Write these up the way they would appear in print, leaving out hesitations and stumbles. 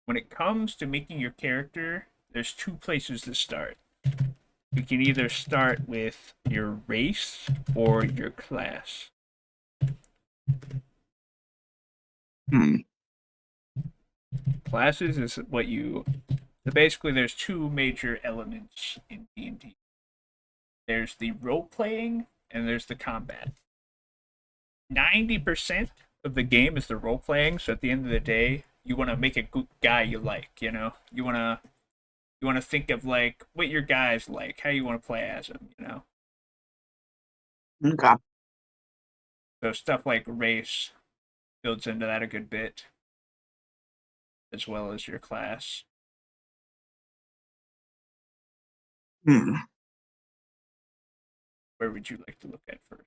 when it comes to making your character, there's two places to start. You can either start with your race or your class. Hmm. Classes is what you. Basically, there's two major elements in D&D. There's the role playing and there's the combat. 90% of the game is the role playing. So at the end of the day, you want to make a good guy you like. You want to think of like what your guy's like, how you want to play as him. Okay. So stuff like race builds into that a good bit, as well as your class. Hmm. Where would you like to look at first?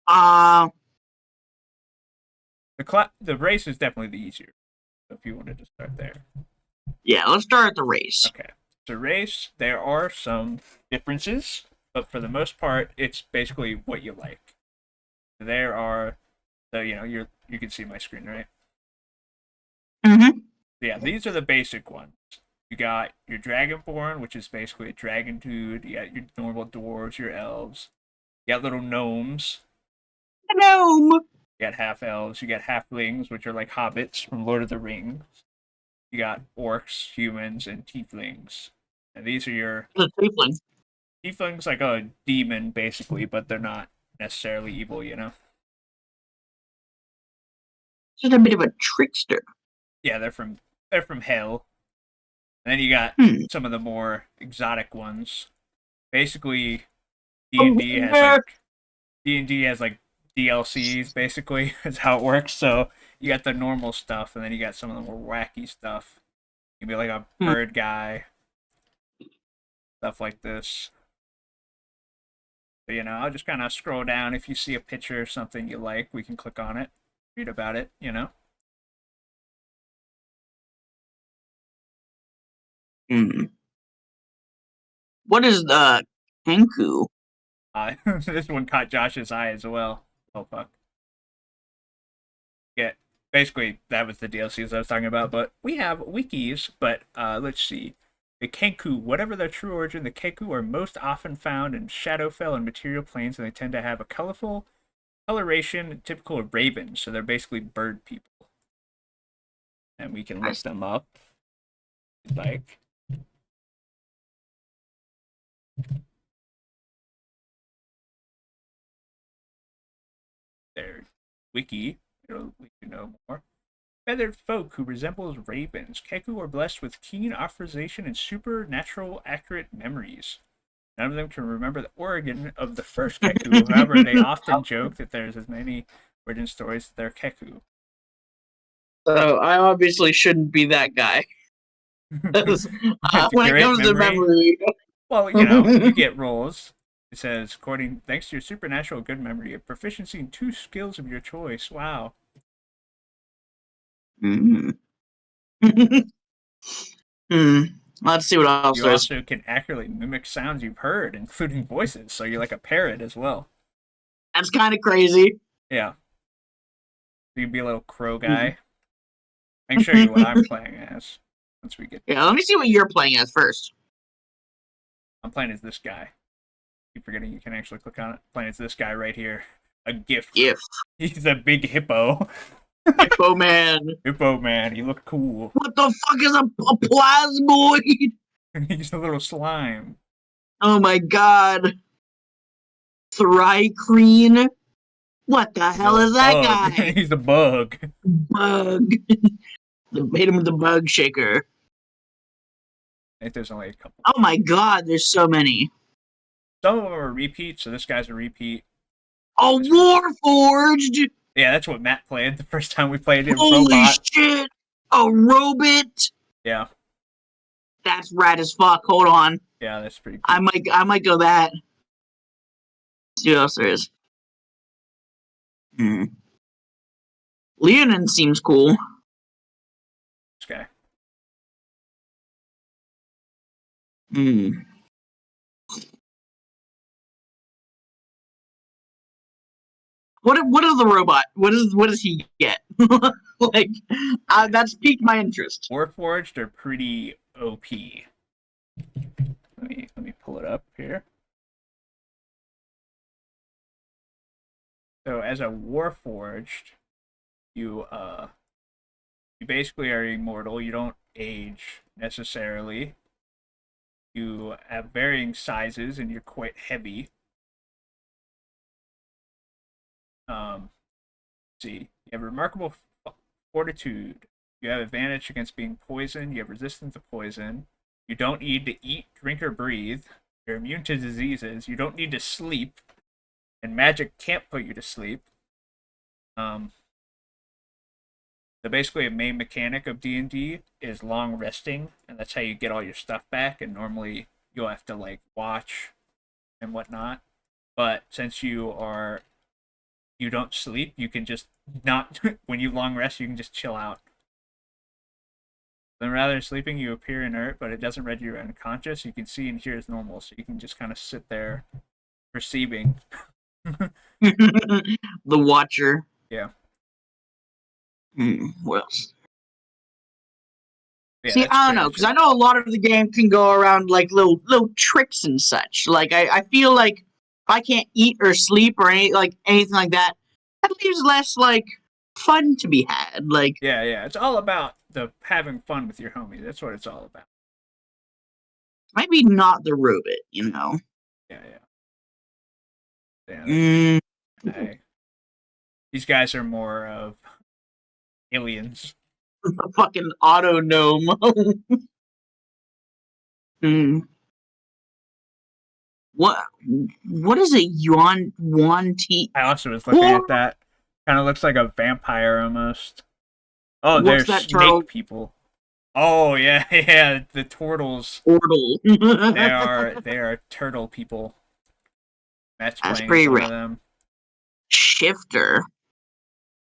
Uh, The race is definitely the easier. So if you wanted to start there. yeah, let's start at the race. Okay. So race, there are some differences, but for the most part, it's basically what you like. There are, so you can see my screen, right? Mm-hmm. Yeah, these are the basic ones. You got your Dragonborn, which is basically a dragon dude. You got your normal dwarves, your elves. You got little gnomes. Gnome. You got half elves. You got halflings, which are like hobbits from Lord of the Rings. You got orcs, humans, and tieflings. And these are your The tiefling. tieflings, like a demon, basically, but they're not necessarily evil. Just a bit of a trickster. Yeah, they're from hell. And then you got Hmm. some of the more exotic ones. Basically, D and Oh, D has yeah. like D&D has like DLCs basically is how it works. So you got the normal stuff, and then you got some of the more wacky stuff. You can be like a Hmm. bird guy, stuff like this. But I'll just kind of scroll down. If you see a picture or something you like, we can click on it, read about it. Hmm. What is the Kenku? This one caught Josh's eye as well. Oh fuck. Yeah, basically that was the DLCs I was talking about. But we have wikis. But let's see. The Kenku, whatever their true origin, the Kenku are most often found in Shadowfell and material planes, and they tend to have a colorful coloration typical of ravens. So they're basically bird people, and we can I look see. them up. Like their wiki, it'll let you know more. Feathered folk who resembles ravens. Keku are blessed with keen observation and supernatural accurate memories. None of them can remember the origin of the first Keku. However, they often joke that there's as many origin stories as there are Keku. So I obviously shouldn't be that guy. It's a When it great comes to memory. memory. Well, you get rolls. It says, according thanks to your supernatural good memory, you have proficiency in two skills of your choice. Wow. Hmm. Hmm. Let's see what else You there is. also can accurately mimic sounds you've heard, including voices, so you're like a parrot as well. That's kind of crazy. Yeah. You can be a little crow guy. I can show you what I'm playing as once we get. Yeah, let me see what you're playing as first. I'm playing as this guy. Keep forgetting you can actually click on it. I'm playing as this guy right here. A GIF. If He's a big hippo. Hippo Man. Hippo man. He looked cool. What the fuck is a plasmoid? He's a little slime. Oh my god. Thrycreen? What the He's a hell little is that bug. guy? He's a bug. Bug. Hit him with the bug shaker. I think there's only a couple. Oh my god, there's so many. Some of them are repeats, so this guy's a repeat. A Warforged! Yeah, that's what Matt played the first time we played it. Holy Robot. shit! A Robot! Yeah. That's rad as fuck. Hold on. Yeah, that's pretty I cool. might go that. Let's see what else there is. Hmm. Leonin seems cool. This guy. Hmm. What is the robot? What does he get? Like, that's piqued my interest. Warforged are pretty OP. Let me pull it up here. So as a Warforged, you you basically are immortal. You don't age necessarily. You have varying sizes, and you're quite heavy. See, you have remarkable fortitude. You have advantage against being poisoned. You have resistance to poison. You don't need to eat, drink, or breathe. You're immune to diseases. You don't need to sleep, and magic can't put you to sleep. Um, so basically, a main mechanic of D&D is long resting, and that's how you get all your stuff back. And normally, you'll have to like watch and whatnot. But since you don't sleep, you can just not when you long rest, you can just chill out. Then rather than sleeping, you appear inert, but it doesn't render you unconscious. You can see and hear as normal, so you can just kind of sit there perceiving. The Watcher. Yeah. What else? Yeah, See, that's I don't pretty know, much because it. I know a lot of the game can go around like little tricks and such. Like I feel like if I can't eat or sleep or anything like that, that leaves less like fun to be had. Like Yeah, yeah. It's all about the having fun with your homies. That's what it's all about. maybe not the robot. Yeah, yeah. Yeah, that's Mm, I, these guys are more of aliens. the fucking auto gnome. Hmm. What what is a yuan T? I also was looking What at that. Kind of looks like a vampire almost. Oh, they're what's that turtle? snake people. Oh yeah, yeah. The turtles. Portal. They are turtle people. Matt's That's playing as pretty one rad. of them. Shifter.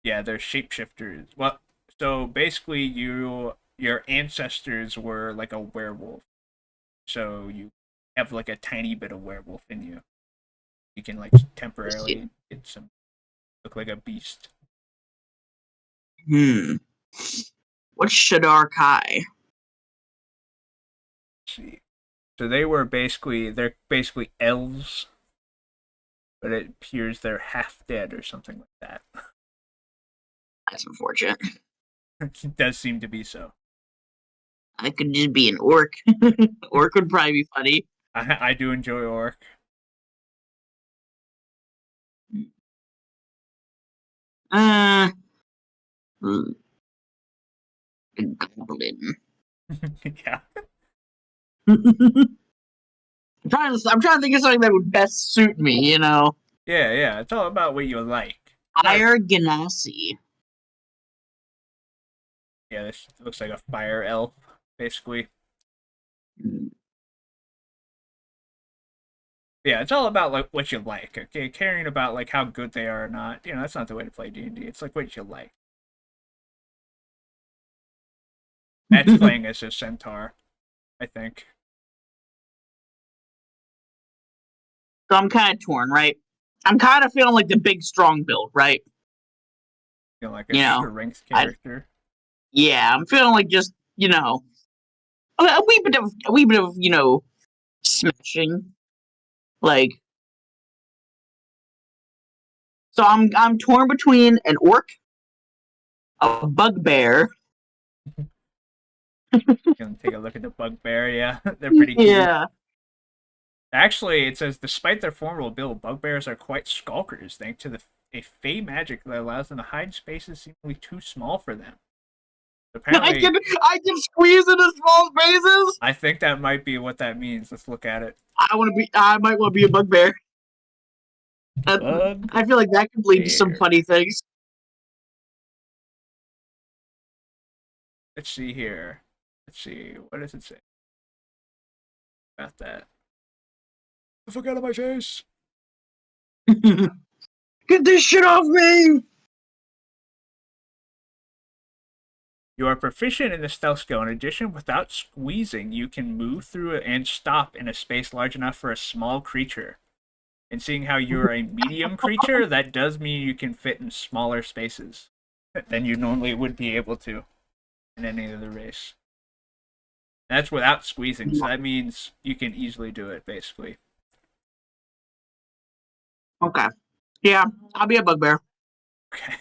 Yeah, they're shapeshifters. Well, so basically, your ancestors were like a werewolf. So you have like a tiny bit of werewolf in you. You can like temporarily get some look like a beast. Hmm. What's Shadar Kai? Let's see. So they're basically elves, but it appears they're half dead or something like that. That's unfortunate. It does seem to be so. I could just be an orc. Orc would probably be funny. I do enjoy orc. Uh, hmm, a goblin. Yeah, I'm trying to think of something that would best suit me. yeah, yeah. It's all about what you like. Not Fire Ganassi. yeah. This looks like a fire elf, basically. Yeah, it's all about like what you like. Okay, caring about like how good they are or not. That's not the way to play D&D. It's like what you like. Matt's playing as a centaur, I think. So I'm kind of torn, right? I'm kind of feeling like the big strong build, right? Like a You know, strength I character. yeah, I'm feeling like just a wee bit of smashing. Like, so I'm torn between an orc, a bugbear. You can take a look at the bugbear. Yeah, they're pretty cute. Yeah, Actually, it says despite their formidable build, bugbears are quite skulkers, thanks to a fey magic that allows them to hide in spaces seemingly too small for them. I Apparently, can I can squeeze into small spaces. I think that might be what that means. Let's look at it. I might want to be a bugbear. That, I feel like that could lead to some Bugbear. funny things. Let's see here. Let's see. What does it say about that? The fuck out of my face! Get this shit off me! You are proficient in the stealth skill. In addition, without squeezing, you can move through it and stop in a space large enough for a small creature. And seeing how you're a medium creature, that does mean you can fit in smaller spaces than you normally would be able to in any other race. And that's without squeezing, so that means you can easily do it, basically. Okay. Yeah, I'll be a bugbear. Okay.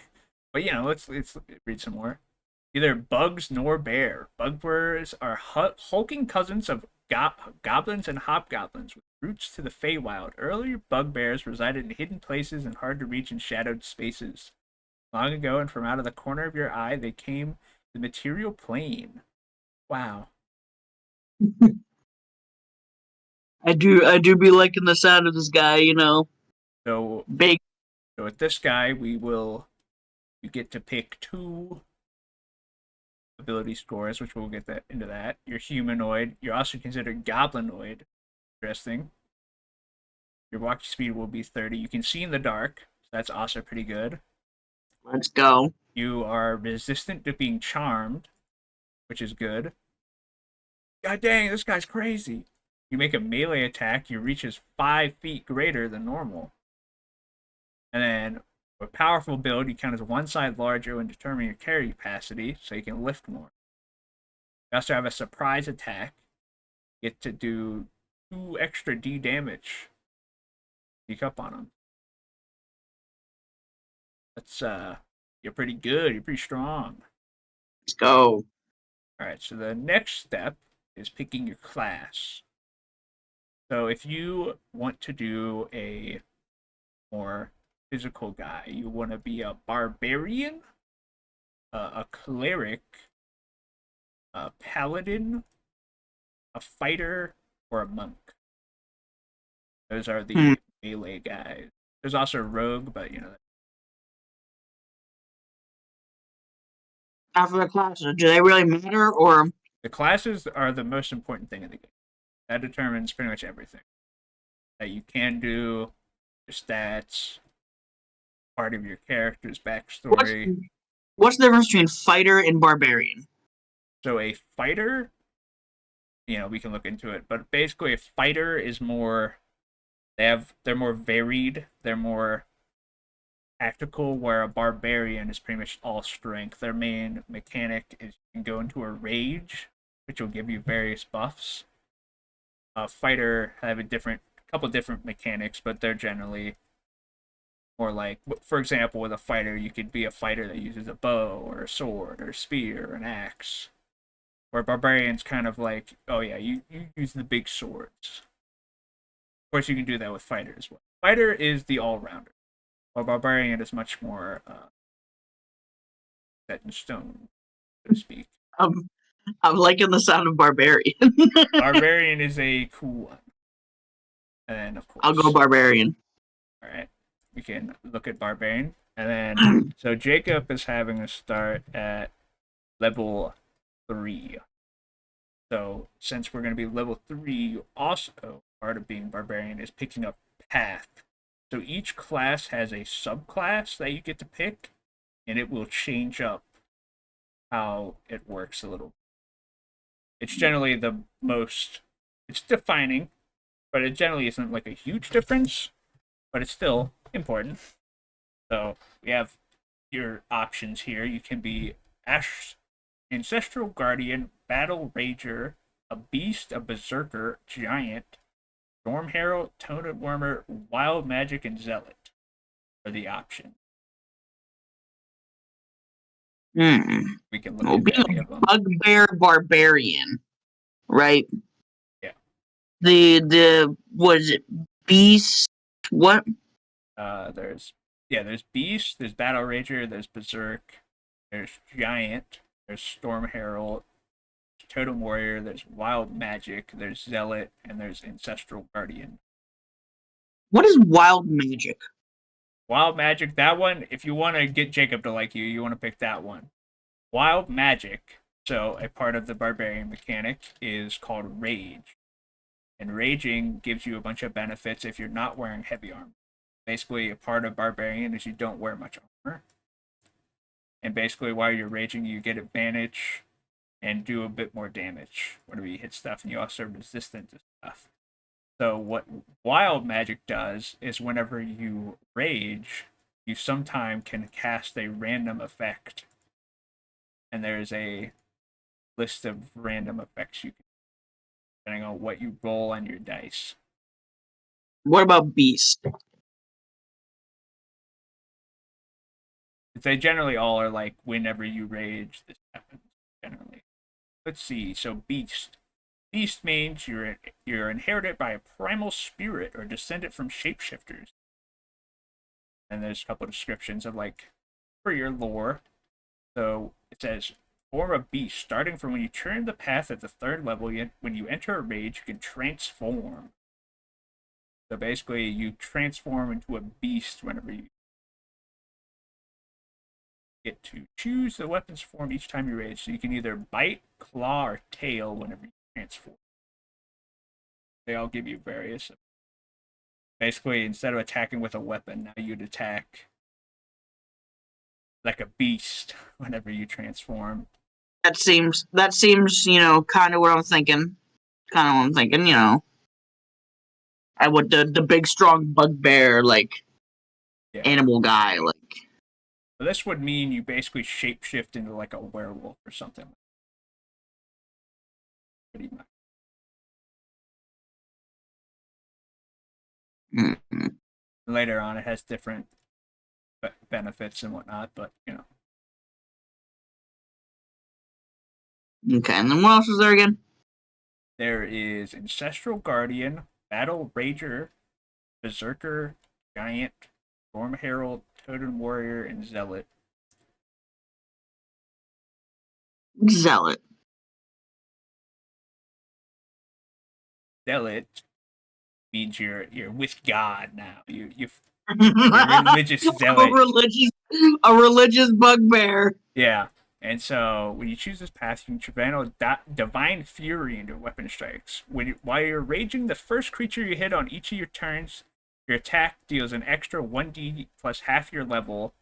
But let's read some more. Neither bugs nor bear. Bugbears are hulking cousins of goblins and hobgoblins with roots to the Feywild. Earlier bugbears resided in hidden places and hard to reach in shadowed spaces. Long ago, and from out of the corner of your eye, they came to the material plane. Wow. I do be liking the sound of this guy, So, big. so with this guy, you get to pick two ability scores, which we'll get into that. You're humanoid. You're also considered goblinoid. Interesting. Your walking speed will be 30. You can see in the dark. So that's also pretty good. Let's go. You are resistant to being charmed, which is good. God dang, this guy's crazy. You make a melee attack, your reach is 5 feet greater than normal. And then, for a powerful build, you count as one side larger when determining your carry capacity, so you can lift more. You also have a surprise attack. You get to do 2 extra D damage. Sneak up on him. That's, you're pretty good. You're pretty strong. Let's go. Alright, so the next step is picking your class. So if you want to do a more physical guy, you want to be a barbarian, a cleric, a paladin, a fighter, or a monk. Those are Hmm. the melee guys. There's also a rogue, but After the classes, do they really matter, or the classes are the most important thing in the game. That determines pretty much everything that you can do, your stats, part of your character's what's backstory. what's the difference between fighter and barbarian? So a fighter, we can look into it, but basically a fighter is more they're more varied, they're more tactical, where a barbarian is pretty much all strength. Their main mechanic is you can go into a rage, which will give you various buffs. A fighter have a couple different mechanics, but they're generally more like, for example, with a fighter, you could be a fighter that uses a bow or a sword or a spear or an axe. Where barbarians kind of like, oh yeah, you use the big swords. Of course, you can do that with fighter as well. Fighter is the all rounder, while barbarian is much more set in stone, so to speak. Um, I'm liking the sound of barbarian. Barbarian is a cool one, and then of I'll go course, barbarian. all right, we can look at barbarian, and then so Jacob is having a start at level 3. So since we're going to be level 3, you also, part of being barbarian is picking up path. So each class has a subclass that you get to pick, and it will change up how it works a little. It's generally the most, it's defining, but it generally isn't like a huge difference, but it's still important. So we have your options here. You can be Ash, Ancestral Guardian, Battle Rager, a Beast, a Berserker, Giant, Storm Herald, Totem Warmer, Wild Magic, and Zealot are the options. Hmm. We can look Well, into being any of a them. bugbear barbarian, right? Yeah. The what is it? Beast? What? There's Beast, there's Battle Rager, there's Berserk, there's Giant, there's Storm Herald, Totem Warrior, there's Wild Magic, there's Zealot, and there's Ancestral Guardian. What is wild magic? Wild Magic, that one, if you want to get Jacob to like you want to pick that one. Wild Magic, so a part of the Barbarian mechanic, is called Rage. And Raging gives you a bunch of benefits if you're not wearing heavy armor. Basically, a part of Barbarian is you don't wear much armor. And basically, while you're raging, you get advantage and do a bit more damage whenever you hit stuff, and you also are resistant to stuff. So what wild magic does is whenever you rage, you sometime can cast a random effect, and there's a list of random effects you can, depending on what you roll on your dice. What about Beast? They generally all are like whenever you rage, this happens. Generally, let's see. So beast. Beast means you're inherited by a primal spirit or descended from shapeshifters. And there's a couple of descriptions of like for your lore. So it says form a beast starting from when you turn the path at the third level. When you enter a rage, you can transform. So basically, you transform into a beast whenever you get to choose the weapon's form each time you rage. So you can either bite, claw, or tail whenever you transform. They all give you various. Basically, instead of attacking with a weapon, now you'd attack like a beast whenever you transform. That seems, kind of what I'm thinking. Kind of what I'm thinking, I would the big strong bugbear like Yeah. animal guy like. So this would mean you basically shapeshift into like a werewolf or something. Pretty much. Mm-hmm. Later on, it has different benefits and whatnot, but Okay, and then what else is there again? there is Ancestral Guardian, Battle Rager, Berserker, Giant, Storm Herald, Totem Warrior, and Zealot. Zealot. Zealot means you're with God now. You're a a religious zealot. religious a religious bugbear. Yeah. And so when you choose this path, you can channel divine fury into weapon strikes. While you're raging, the first creature you hit on each of your turns, your attack deals an extra 1d plus half your level.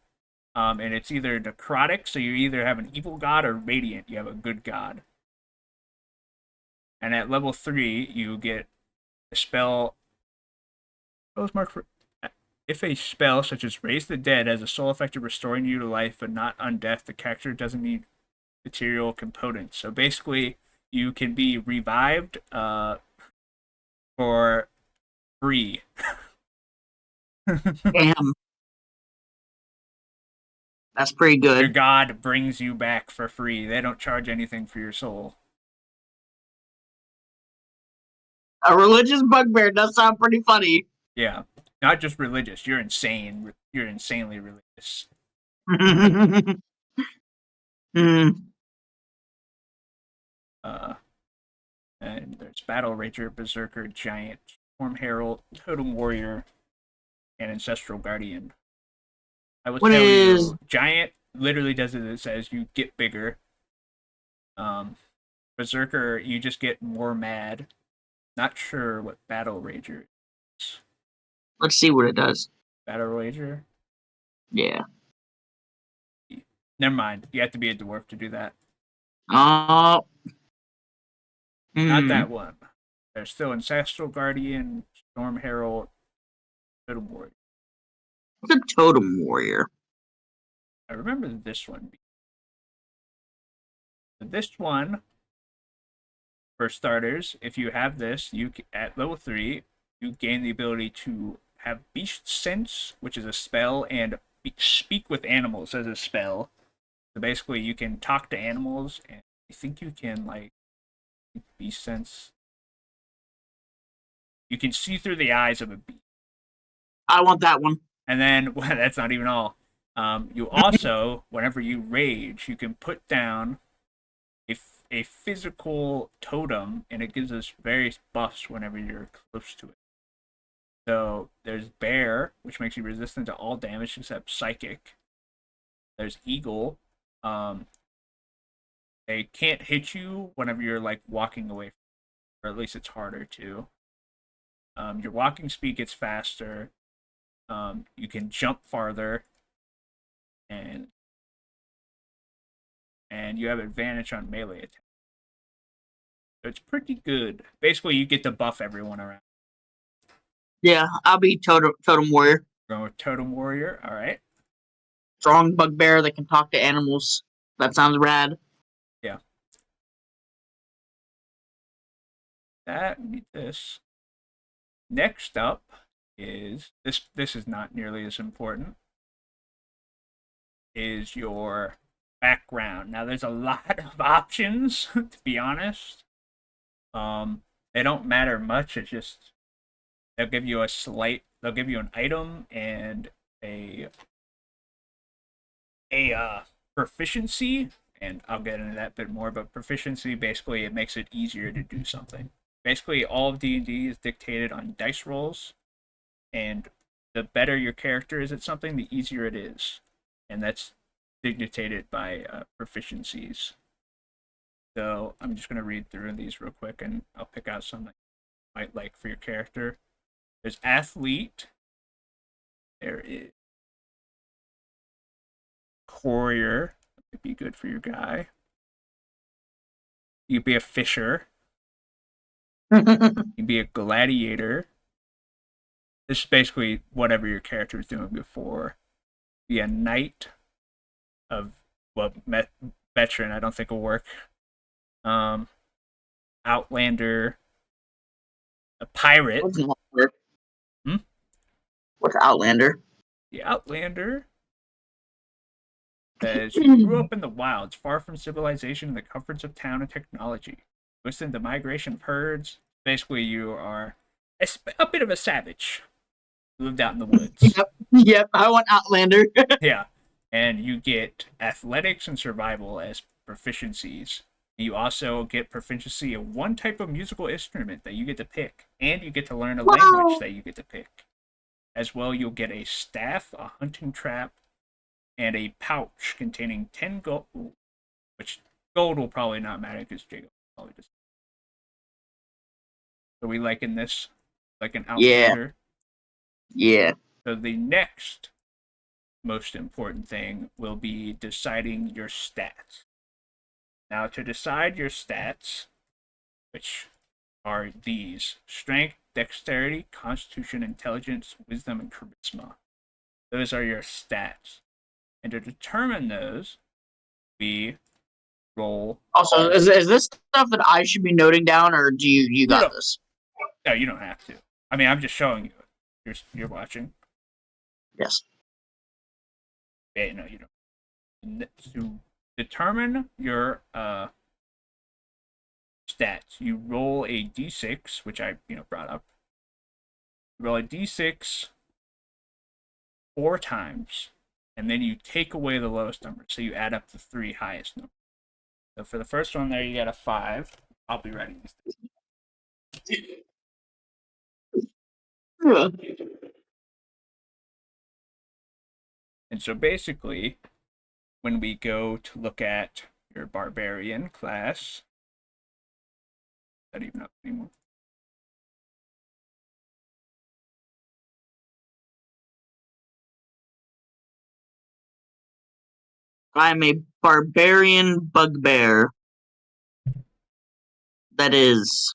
And it's either necrotic, so you either have an evil god, or radiant, you have a good god. And at level 3, you get a spell. If a spell such as Raise the Dead has a sole effect of restoring you to life but not undeath, the character doesn't need material components. So basically, you can be revived for free. Damn, that's pretty Your good. god brings you back for free. They don't charge anything for your soul. A religious bugbear does sound pretty funny. Yeah, not just religious. You're insane. You're insanely religious. Hmm. Uh, and there's Battle Rager, Berserker, Giant, Storm Herald, Totem Warrior, and Ancestral Guardian. I will What tell is you, Giant literally does it. It says you get bigger. Um, Berserker, you just get more mad. Not sure what Battle Rager is. let's see what it does. Battle Rager? Yeah. Never mind. You have to be a dwarf to do that. Oh. Not Hmm. that one. There's still Ancestral Guardian, Storm Herald, Totem Warrior. What's a totem warrior? I remember this one. This one, for starters, if you have this, you at level 3, you gain the ability to have Beast Sense, which is a spell, and Speak with Animals as a spell. So basically, you can talk to animals, and I think you can like Beast Sense. You can see through the eyes of a beast. I want that one. And then, well, that's not even all. You also, whenever you rage, you can put down a physical totem, and it gives us various buffs whenever you're close to it. So there's Bear, which makes you resistant to all damage except psychic. There's Eagle. Um, they can't hit you whenever you're like walking away, or at least it's harder to. Your walking speed gets faster. You can jump farther, and you have advantage on melee attack. So it's pretty good. Basically, you get to buff everyone around. Yeah, I'll be totem warrior. Going with Totem Warrior. All right. Strong bugbear that can talk to animals. That sounds rad. Yeah. That, we need this. Next up is this is not nearly as important, is your background. Now there's a lot of options, to be honest. They don't matter much, it's just they'll give you an item and a a proficiency, and I'll get into that a bit more, but proficiency basically it makes it easier to do something. Basically all of D&D is dictated on dice rolls, and the better your character is at something, the easier it is, and that's dictated by proficiencies. So I'm just going to read through these real quick, and I'll pick out something you might like for your character. There's athlete. There is courier. That would be good for your guy. You could be a fisher. You could be a gladiator. This is basically whatever your character was doing before. Be a knight of, well, veteran. I don't think will work. Um, Outlander, a pirate. What's Outlander? Hmm? What's Outlander? The Outlander says you grew up in the wilds, far from civilization and the comforts of town and technology. Within the migration of herds. Basically, you are a bit of a savage. You lived out in the woods. Yep, yep. I want Outlander. Yeah. And you get athletics and survival as proficiencies. You also get proficiency in one type of musical instrument that you get to pick, and you get to learn a language Wow. that you get to pick. As well, you'll get a staff, a hunting trap, and a pouch containing 10 gold, which gold will probably not matter because Jacob probably just. So we liken this like an Yeah, outlander. yeah. So the next most important thing will be deciding your stats. Now, to decide your stats, which are these: strength, dexterity, constitution, intelligence, wisdom, and charisma. Those are your stats. And to determine those, we roll. Also, is this stuff that I should be noting down, or do you No, got no, this? no, you don't have to. I mean, I'm just showing you. You're watching. Yes. Yeah, no, you don't. To determine your stats, you roll a d6, which I brought up. You roll a d6 4 times, and then you take away the lowest number, so you add up the 3 highest numbers. So for the first one there, you got a 5. I'll be writing this down. Yeah. And so basically, when we go to look at your barbarian class, not even up anymore. I'm a barbarian bugbear. That is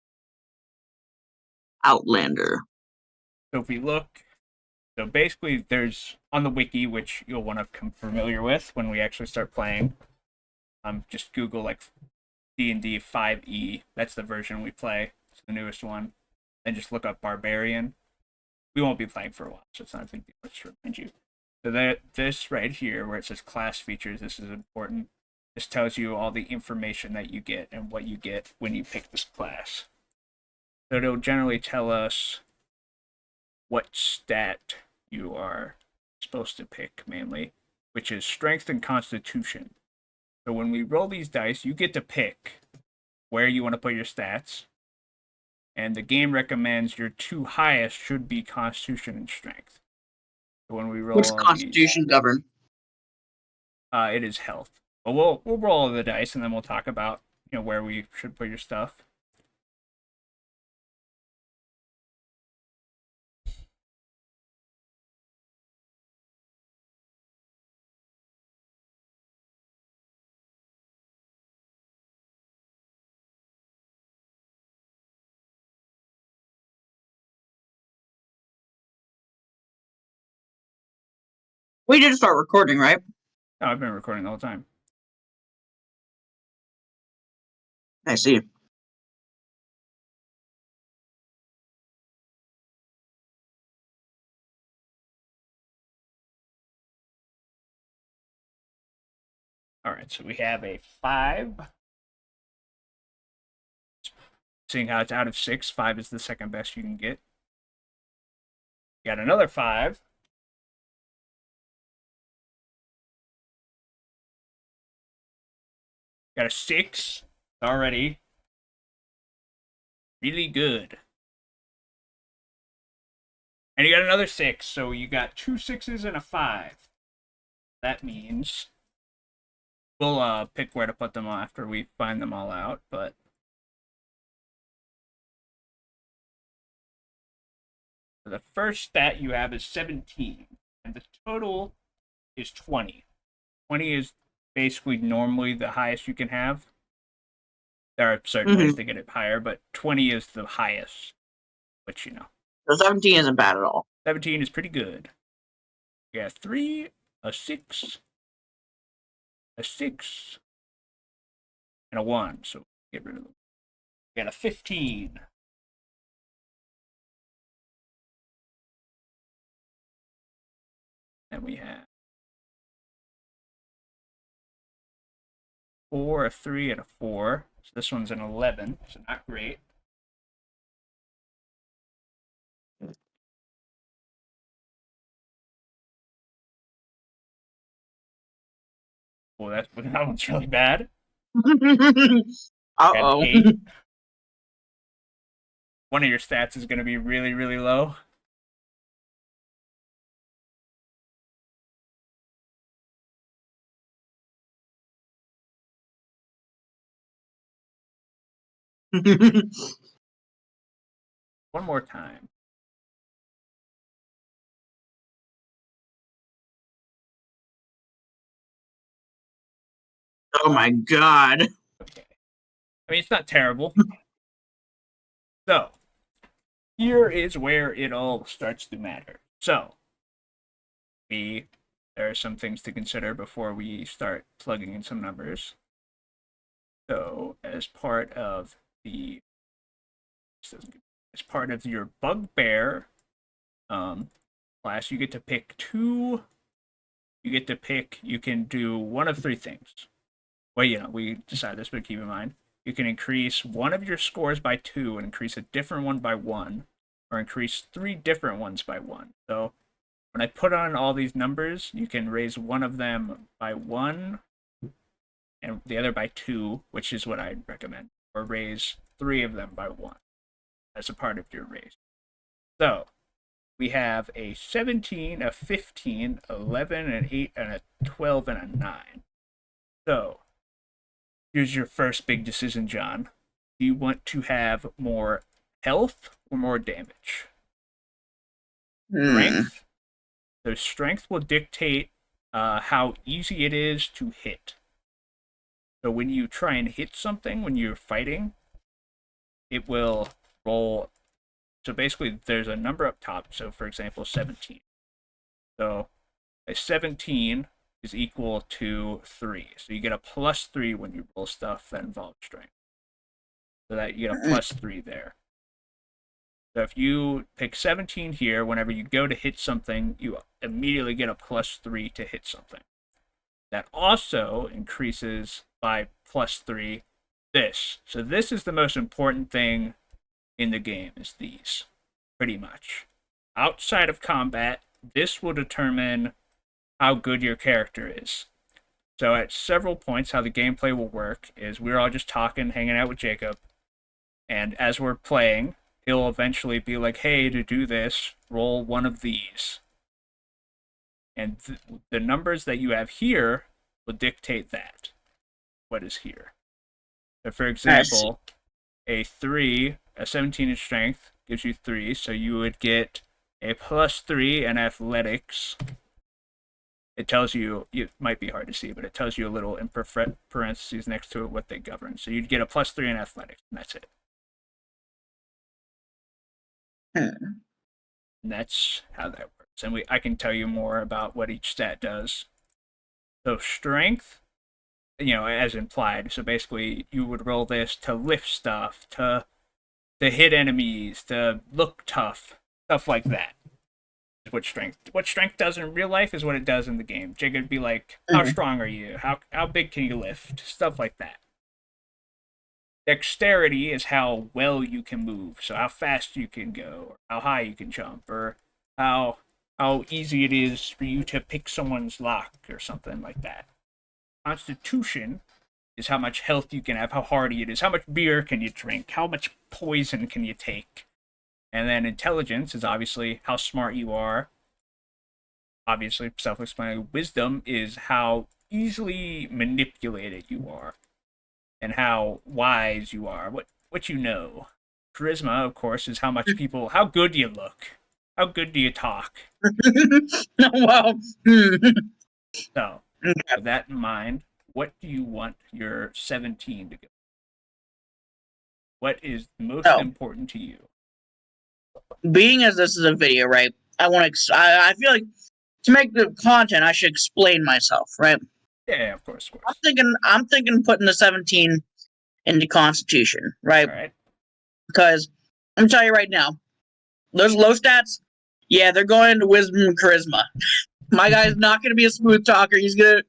Outlander. So if we look, so basically there's on the wiki, which you'll want to become familiar with when we actually start playing. Just Google like D&D 5e. That's the version we play. It's the newest one. Then just look up barbarian. We won't be playing for a while, so it's not a big deal. Just to remind you. So that this right here, where it says class features, this is important. This tells you all the information that you get and what you get when you pick this class. So it'll generally tell us what stat you are supposed to pick mainly, which is strength and constitution. So when we roll these dice, you get to pick where you want to put your stats, and the game recommends your 2 highest should be constitution and strength. So when we roll What's all these, Constitution govern? it is health. But we'll roll the dice and then we'll talk about where we should put your stuff. We did start recording, right? Oh, I've been recording the whole time. I see. All right, so we have a 5. Seeing how it's out of 6, 5 is the second best you can get. Got another 5. Got a 6 already. Really good. And you got another 6, so you got 2 6s and a 5. That means we'll pick where to put them after we find them all out, but the first stat you have is 17, and the total is 20. 20 is basically normally the highest you can have. There are certain ways to get it higher, but 20 is the highest, which you know. So 17 isn't bad at all. 17 is pretty good. You got 3, a 6, a 6, and a 1, so get rid of them. You got a 15. And we have 4, a 3, and a 4. So this one's an 11, so not great. Well, that one's really bad. Uh-oh. 8. One of your stats is going to be really, really low. One more time. Oh my god. Okay. I mean, it's not terrible. So, here is where it all starts to matter. So, there are some things to consider before we start plugging in some numbers. So, as part of your bugbear class, you get to pick 2. You can do one of 3 things. Well, we decide this, but keep in mind, you can increase one of your scores by 2 and increase a different one by 1, or increase 3 different ones by 1. So when I put on all these numbers, you can raise one of them by 1 and the other by 2, which is what I recommend, or raise 3 of them by 1 as a part of your raise. So we have a 17, a 15, 11, an 8, and a 12, and a 9. So here's your first big decision, John. Do you want to have more health or more damage? Strength. So strength will dictate how easy it is to hit. So when you try and hit something, when you're fighting, it will roll. So basically, there's a number up top. So for example, 17. So a 17 is equal to 3. So you get a +3 when you roll stuff that involves strength. So that you get a +3 there. So if you pick 17 here, whenever you go to hit something, you immediately get a +3 to hit something. That also increases by +3 this. So this is the most important thing in the game, is these, pretty much. Outside of combat, this will determine how good your character is. So at several points, how the gameplay will work is we're all just talking, hanging out with Jacob, and as we're playing, he'll eventually be like, hey, to do this, roll one of these. And the numbers that you have here will dictate that, what is here. So for example, a 3, a 17 in strength gives you 3, so you would get a +3 in athletics. It tells you, it might be hard to see, but it tells you a little in parentheses next to it what they govern. So you'd get a +3 in athletics, and that's it. And that's how that works. and I can tell you more about what each stat does. So strength, as implied. So basically, you would roll this to lift stuff, to hit enemies, to look tough, stuff like that. What strength does in real life is what it does in the game. Jake would be like, how Mhm. strong are you? How big can you lift? Stuff like that. Dexterity is how well you can move, so how fast you can go, or how high you can jump, or how how easy it is for you to pick someone's lock or something like that. Constitution is how much health you can have, how hardy it is, how much beer can you drink, how much poison can you take. And then intelligence is obviously how smart you are. Obviously, self-explanatory. Wisdom is how easily manipulated you are and how wise you are, what you know. Charisma, of course, is how good do you look, how good do you talk. Well, hmm. So, with that in mind, what do you want your 17 to go? What is most So, important to you? being as this is a video, right? I feel like to make the content, I should explain myself, right? Yeah, of course, of course. I'm thinking putting the 17 into Constitution, right? All right, Because I'm tell you right now, those low stats, yeah, they're going into Wisdom and Charisma. My guy's not gonna be a smooth talker. He's gonna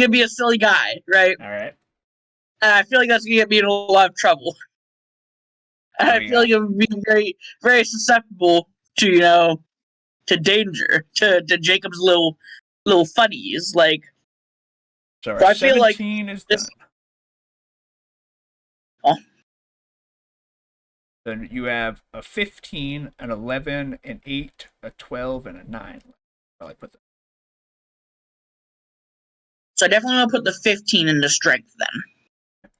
be a silly guy, right? all right. And I feel like that's gonna get me in a lot of trouble. And What do I we feel like got? it would be very, very susceptible to to danger, to Jacob's little funnies. Like, So our so I feel like 17 is this. done. Oh, Then you have a 15, an 11, an 8, a 12, and a 9. Probably put that. so I definitely want to put the 15 into strength then.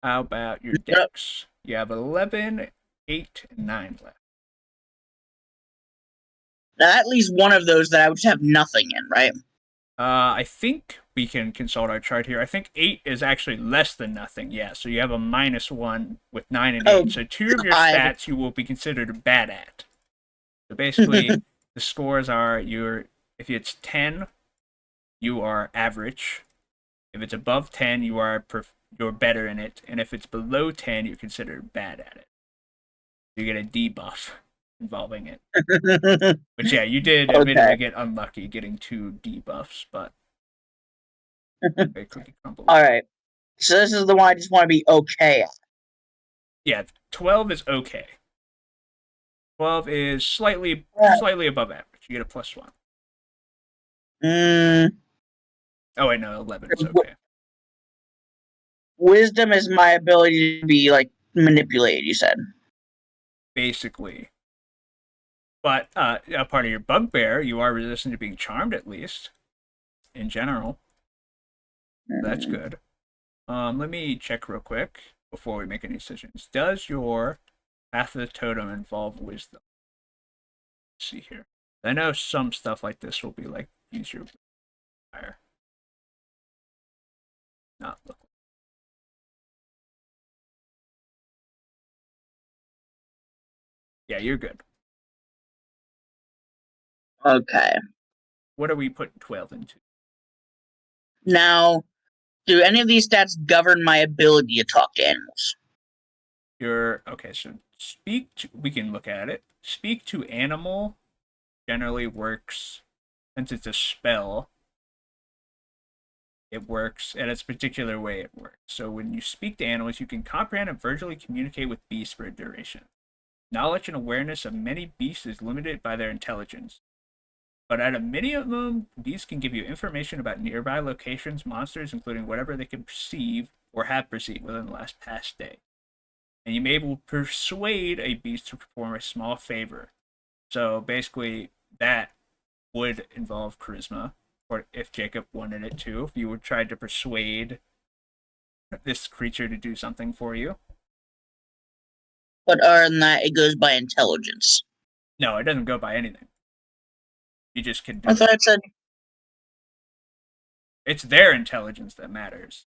How about your Yep. dex? You have 11, 8, and 9 left. Now at least one of those that I would just have nothing in, right? I think we can consult our chart here. I think 8 is actually less than nothing. Yeah, so you have a -1 with 9 and Oh 8. So two of your God. stats you will be considered bad at. So basically, the scores are if it's 10, you are average. If it's above 10, you're better in it, and if it's below 10, you're considered bad at it. You get a debuff involving it. But yeah, you did Okay. admittedly get unlucky getting 2 debuffs, but a cookie crumble. All right. So this is the one I just want to be okay at. Yeah, 12 is okay. 12 is Yeah. slightly above average. You get a +1. Mm, Oh wait, no, 11 is okay. wisdom is my ability to be like manipulated. You said. Basically. But a part of your bugbear, you are resistant to being charmed at least, in general. That's Mm, good. Let me check real quick before we make any decisions. Does your Path of the Totem involve wisdom? Let's see here. I know some stuff like this will be like use your fire. Not look. Yeah, you're good. okay. What are we putting 12 into? Now, do any of these stats govern my ability to talk to animals? You're okay, so we can look at it. Speak to animal generally works since it's a spell. It works and its particular way it works. So when you speak to animals, you can comprehend and virtually communicate with beasts for a duration. Knowledge and awareness of many beasts is limited by their intelligence. But at a minimum, beasts can give you information about nearby locations, monsters, including whatever they can perceive or have perceived within the last past day. And you may be able to persuade a beast to perform a small favor. So basically, that would involve charisma, or if Jacob wanted it to, if you would try to persuade this creature to do something for you. But other than that, it goes by intelligence. No, it doesn't go by anything. You just can I do it. thought it said. It's their intelligence that matters.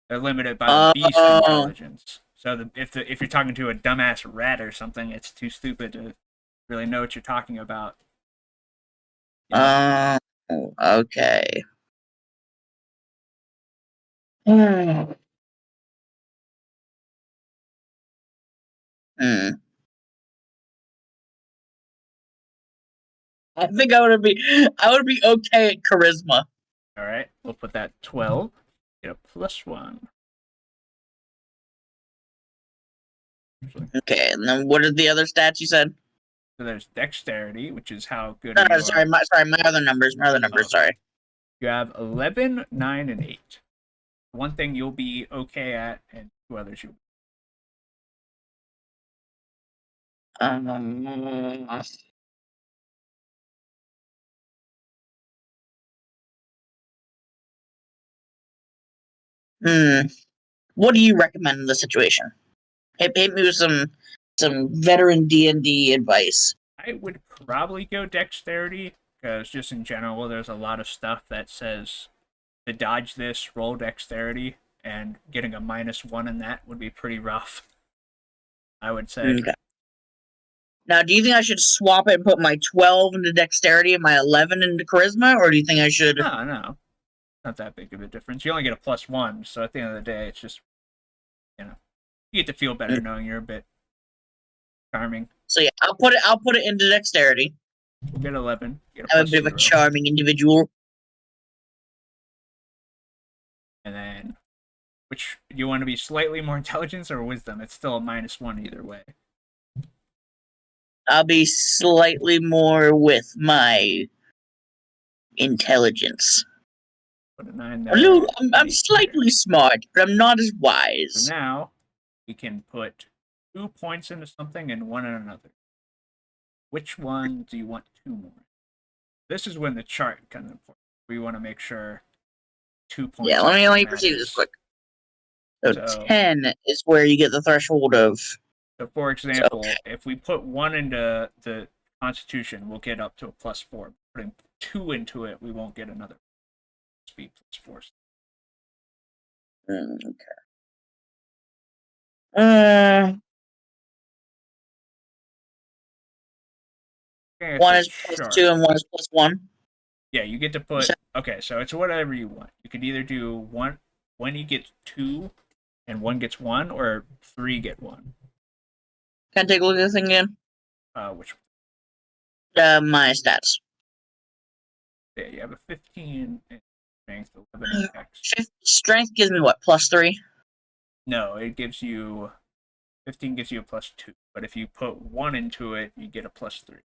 They're limited by the beast Oh, intelligence. So if you're talking to a dumbass rat or something, it's too stupid to really know what you're talking about. You know, Okay. Hmm. I think I would be okay at charisma. all right, we'll put that 12. Get a +1. Actually. Okay, and then what are the other stats you said? So there's dexterity, which is how good No, no, you are. sorry, my other numbers, Oh, sorry. you have 11, 9, and 8. One thing you'll be okay at, and two others you. Um, hmm. What do you recommend in this situation? Hit me with some veteran D&D advice. I would probably go dexterity because just in general, there's a lot of stuff that says to dodge this, roll dexterity, and getting a -1 in that would be pretty rough. I would say. Okay. Now, do you think I should swap it and put my 12 into dexterity and my 11 into charisma, or do you think I should? No, no, not that big of a difference. You only get a +1, so at the end of the day, it's just you get to feel better knowing you're a bit charming. So yeah, I'll put it into dexterity. We'll get 11. Get a I'm a bit of a +0, charming individual. and then which you want to be slightly more intelligence or wisdom? It's still a -1 either way. I'll be slightly more with my intelligence. Put a 9 A little, there. I'm 8 there. slightly smart, but I'm not as So wise. now we can put 2 points into something and 1 in another. Which one do you want 2 more? This is when the chart comes important. We want to make sure 2 Yeah, points let actually me proceed this matters. quick. So So, 10 is where you get the threshold of. for So example, if we put 1 into the Constitution, we'll get up to a +4. Putting 2 into it, we won't get another speed +4. okay. Uh, Looking at one the is +2 chart, and one is +1. yeah, you get to put. Okay, so it's whatever you want. You could either do one you get 2 and 1 gets 1, or 3 get 1. Can I take a look at this thing again? Which My stats. yeah, you have a 15 in strength, 11 in dex. Strength gives me what, +3? No, it gives you 15 gives you a +2, but if you put 1 into it, you get a +3.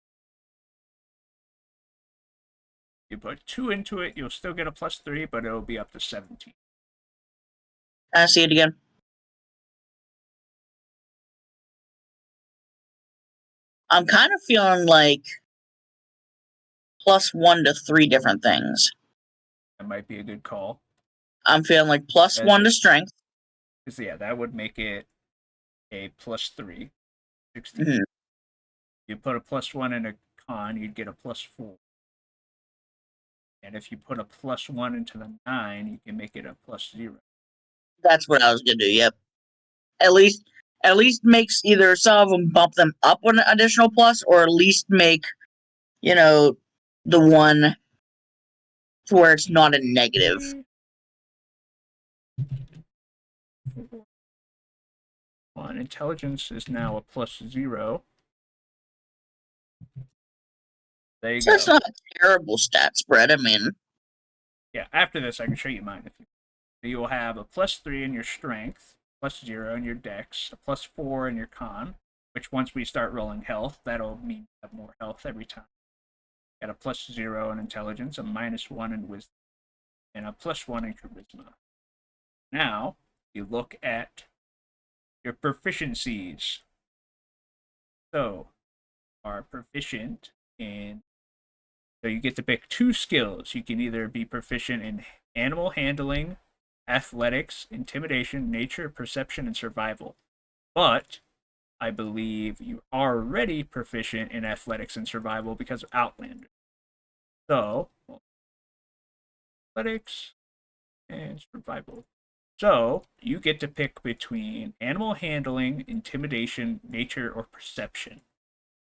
You put 2 into it, you'll still get a +3, but it'll be up to 17. Can I see it again? I'm kind of feeling like +1 to 3 different things. That might be a good call. I'm feeling like +1 to strength. Because yeah, that would make it a +3, 16. Mm-hmm. You put a +1 in a con, you'd get a +4. And if you put a +1 into the 9, you can make it a +0. That's what I was gonna do. Yep. At least makes either some of them bump them up with an additional plus, or at least make the one to where it's not a negative. One intelligence is now a +0. There you So go. that's not a terrible stat spread. I mean, Yeah, after this, I can show you mine. If you will have a +3 in your strength, +0 in your dex, a +4 in your con. Which once we start rolling health, that'll mean you have more health every time. Got a +0 in intelligence, a -1 in wisdom, and a +1 in charisma. Now, you look at your proficiencies. So, are proficient in. So you get to pick 2 skills. You can either be proficient in animal handling, athletics, intimidation, nature, perception, and survival. But I believe you're already proficient in athletics and survival because of Outlander. So, athletics and survival. So, you get to pick between animal handling, intimidation, nature, or perception.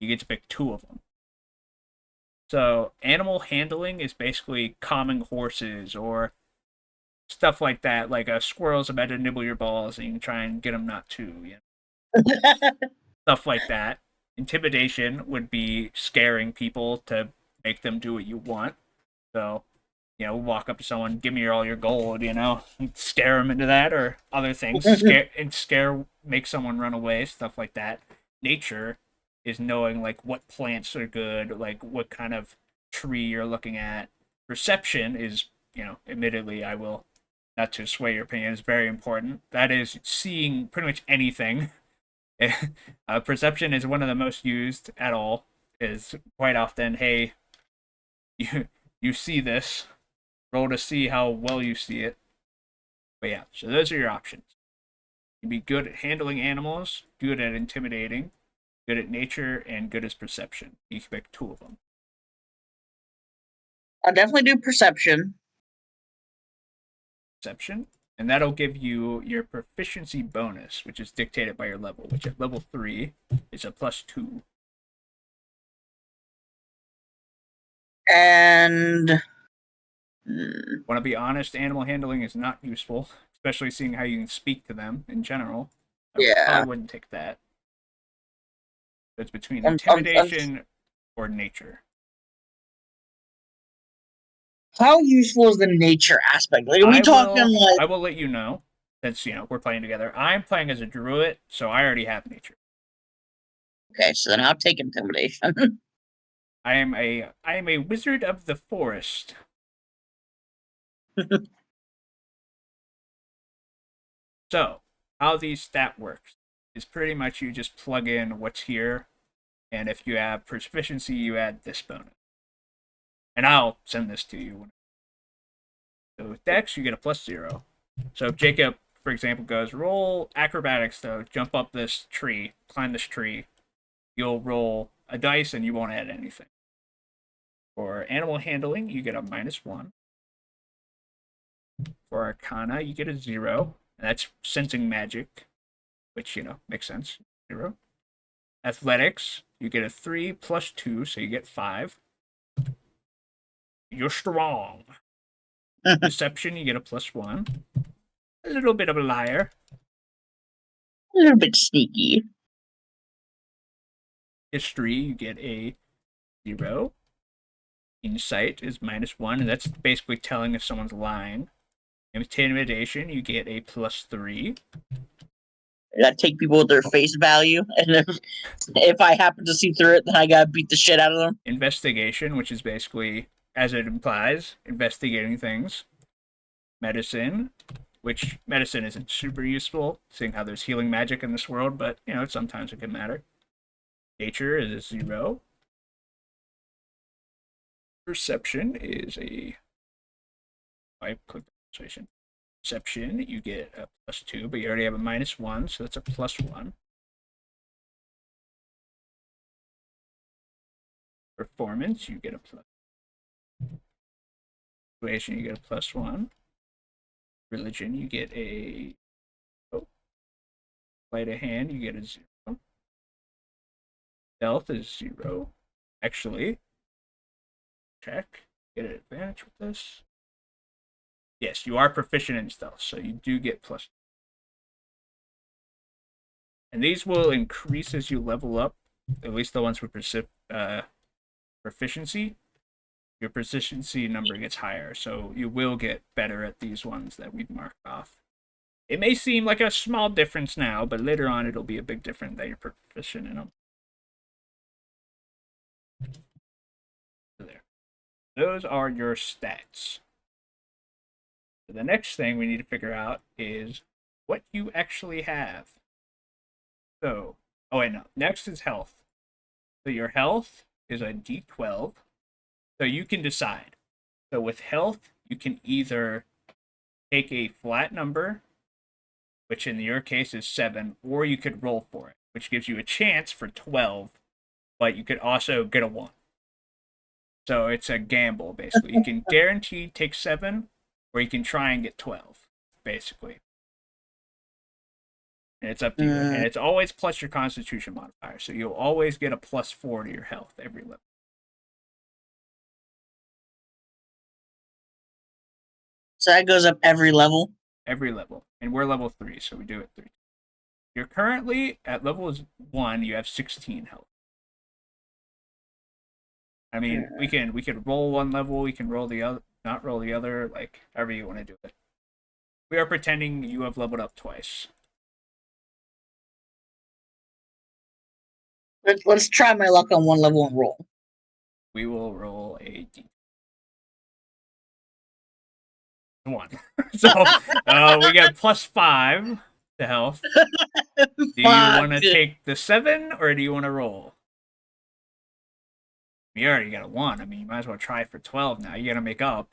You get to pick 2 of them. So animal handling is basically calming horses or stuff like that. Like a squirrel's about to nibble your balls, and you can try and get them not to. Stuff like that. Intimidation would be scaring people to make them do what you want. So, walk up to someone, give me all your gold, scare them into that, or other things, make someone run away, stuff like that. Nature is knowing like what plants are good, like what kind of tree you're looking at. Perception is, admittedly, I will not to sway your opinion, is very important. That is seeing pretty much anything. Perception is one of the most used at all. Is quite often, hey, you see this, roll to see how well you see it. But yeah, so those are your options. You'd be good at handling animals, good at intimidating, good at nature, and good as perception. You can pick 2 of them. I'll definitely do perception. Perception, and that'll give you your proficiency bonus, which is dictated by your level, which at level 3 is a +2. And Want to be honest, animal handling is not useful, especially seeing how you can speak to them in general. I probably wouldn't take that. So it's between intimidation or nature. How useful is the nature aspect? Like, are we talking I will let you know, since we're playing together. I'm playing as a druid, so I already have nature. Okay, so then I'll take intimidation. I am a wizard of the forest. So, how these stat works is pretty much you just plug in what's here, and if you have proficiency, you add this bonus. And I'll send this to you. So with Dex, you get a +0. So if Jacob, for example, goes, roll acrobatics, though, jump up this tree, climb this tree, you'll roll a dice and you won't add anything. For animal handling, you get a -1. For Arcana, you get a 0. And that's sensing magic, which, makes sense. 0. Athletics, you get a 3 + 2, so you get 5. You're strong. Deception, you get a +1. A little bit of a liar. A little bit sneaky. History, you get a 0. Insight is -1, and that's basically telling if someone's lying. Intimidation, you get a +3. I take people with their face value, and if I happen to see through it, then I gotta beat the shit out of them. Investigation, which is basically, as it implies, investigating things. Medicine, which medicine isn't super useful, seeing how there's healing magic in this world, but, sometimes it can matter. Nature is a 0. Perception is a... I click persuasion. Perception, you get a +2, but you already have a -1, so that's a +1. Performance, you get a +. Persuasion, you get a +1. Religion, you get a... Oh. Sleight of hand, you get a 0. Stealth is 0. Actually, check. Get an advantage with this. Yes, you are proficient in stealth, so you do get +. And these will increase as you level up, at least the ones with proficiency. Your proficiency number gets higher, so you will get better at these ones that we've marked off. It may seem like a small difference now, but later on it'll be a big difference that you're proficient in them. So there. Those are your stats. So the next thing we need to figure out is what you actually have. So, oh wait, no. Next is health. So your health is a D12. So you can decide. So with health, you can either take a flat number, which in your case is 7, or you could roll for it, which gives you a chance for 12, but you could also get a 1. So it's a gamble, basically. You can guarantee take 7, or you can try and get 12, basically. And it's up to you. And it's always plus your Constitution modifier, so you'll always get a +4 to your health every level. So that goes up every level. Every level, and we're level 3, so we do it 3. You're currently at level 1. You have 16 health. I mean, we can roll one level. We can roll the other, not roll the other. Like however you want to do it. We are pretending you have leveled up twice. Let's try my luck on one level and roll. We will roll a d1. So we got +5 to health. Do you want to take the 7 or do you want to roll? You already got a 1. I mean, you might as well try for 12 now. You got to make up.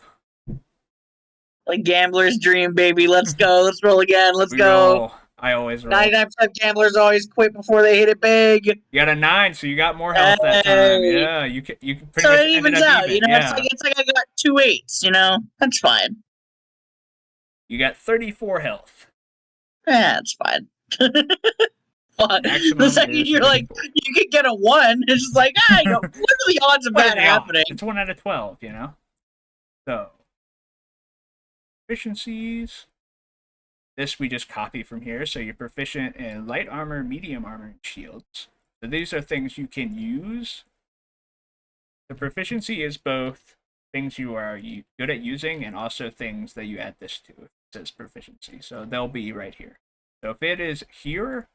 Like gambler's dream, baby. Let's go. Let's roll again. Let's go. Roll. I always roll. 99% gamblers always quit before they hit it big. You got a 9, so you got more health that time. Yeah, you pretty so much it evens out. even. You know, Yeah. it's like I got 2 8s. You know, that's fine. You got 34 health. Yeah, that's fine. The second you're 34. like, you could get a 1, it's just like, you know, what are the odds of that happening? It's 1 out of 12, you know? So, proficiencies. This we just copy from here. So you're proficient in light armor, medium armor, and shields. So these are things you can use. The proficiency is both things you are good at using and also things that you add this to. It says proficiency. So they'll be right here. So if it is here,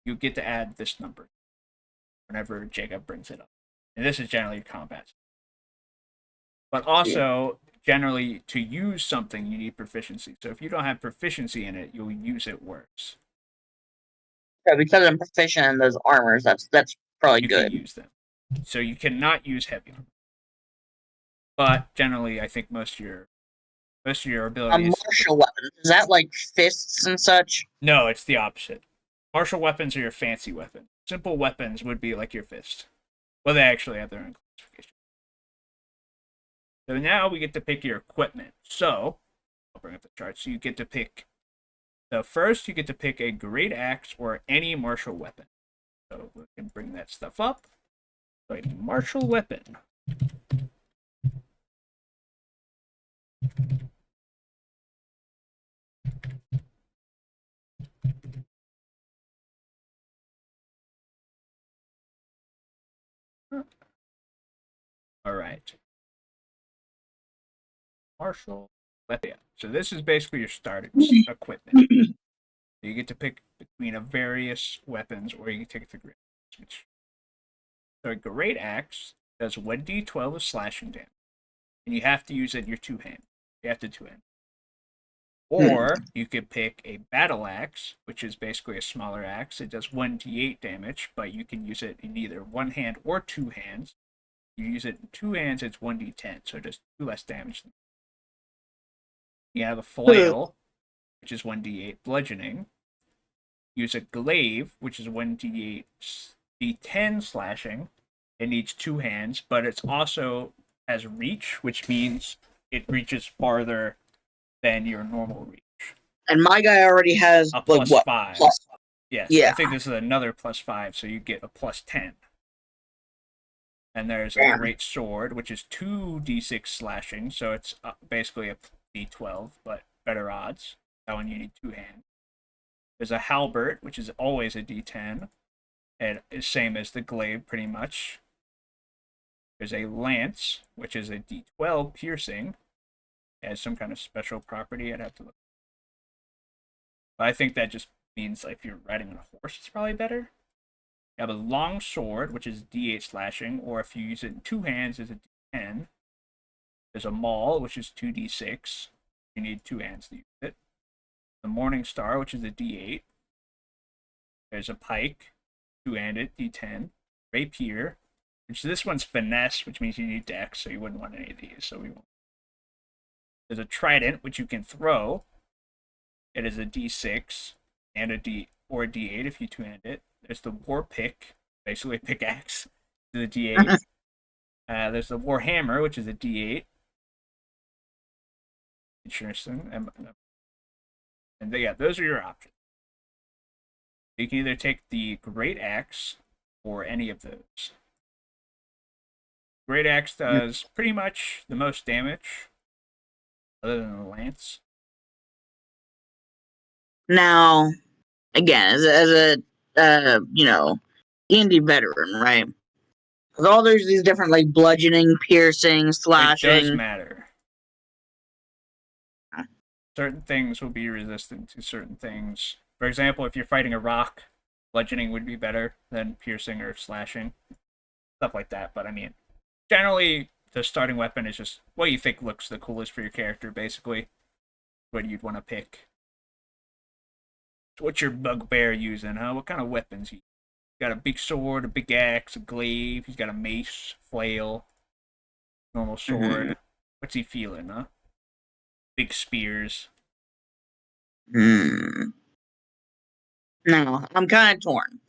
you get to add this number whenever Jacob brings it up. And this is generally combat. But also, generally, to use something, you need proficiency. So if you don't have proficiency in it, you'll use it worse. Yeah, because I'm proficient in those armors, that's probably you good. Can use them. So you cannot use heavy armor. But generally, I think most of your abilities. Martial weapons, is that like fists and such? No, it's the opposite. Martial weapons are your fancy weapon. Simple weapons would be like your fist. Well, they actually have their own classification. So now we get to pick your equipment. So, I'll bring up the chart. So you get to pick, so first you get to pick a great axe or any martial weapon. So we can bring that stuff up. So a martial weapon. All right. Martial weapon. So this is basically your starting equipment. You get to pick between a various weapons, or you can take the great axe. So a great axe does 1d12 of slashing damage, and you have to use it in your 2 hand. You have to 2-hand. Or you could pick a battle axe, which is basically a smaller axe. It does 1d8 damage, but you can use it in either 1 hand or 2 hands. You use it in 2 hands, it's 1d10, so it does 2 less damage. You have a flail, which is 1d8 bludgeoning. Use a glaive, which is 1d8 d10 slashing. It needs 2 hands, but it's also has reach, which means it reaches farther than your normal reach. And my guy already has a like what? +5. +5. Yes, yeah. I think this is another +5, so you get a +10. And there's a great sword, which is 2d6 slashing, so it's basically a d12, but better odds. That one you need 2 hands. There's a halberd, which is always a d10, and is same as the glaive, pretty much. There's a lance, which is a d12 piercing. It has some kind of special property. I'd have to look. But I think that just means like if you're riding on a horse, it's probably better. You have a long sword, which is d8 slashing, or if you use it in 2 hands, it's a d10. There's a maul, which is 2d6. You need 2 hands to use it. The morning star, which is a d8. There's a pike, 2-handed, d10. Rapier, which this one's finesse, which means you need dex, so you wouldn't want any of these, so we won't. There's a trident, which you can throw. It is a d6 and a d8 if you 2-hand it. There's the war pick, basically a pickaxe, to the d8. There's the war hammer, which is a d8. Interesting. And yeah, those are your options. You can either take the Great Axe or any of those. Great Axe does pretty much the most damage, other than the Lance. Now, again, as a D&D veteran, right? Because all there's these different like bludgeoning, piercing, It does slashing. matter. Certain things will be resistant to certain things. For example, if you're fighting a rock, bludgeoning would be better than piercing or slashing. Stuff like that. But I mean, generally, the starting weapon is just what you think looks the coolest for your character, basically. What you'd want to pick. What's your bugbear using, huh? What kind of weapons? He's got a big sword, a big axe, a glaive. He's got a mace, flail, normal sword. Mm-hmm. What's he feeling, huh? Big spears. Hmm. No, I'm kind of torn.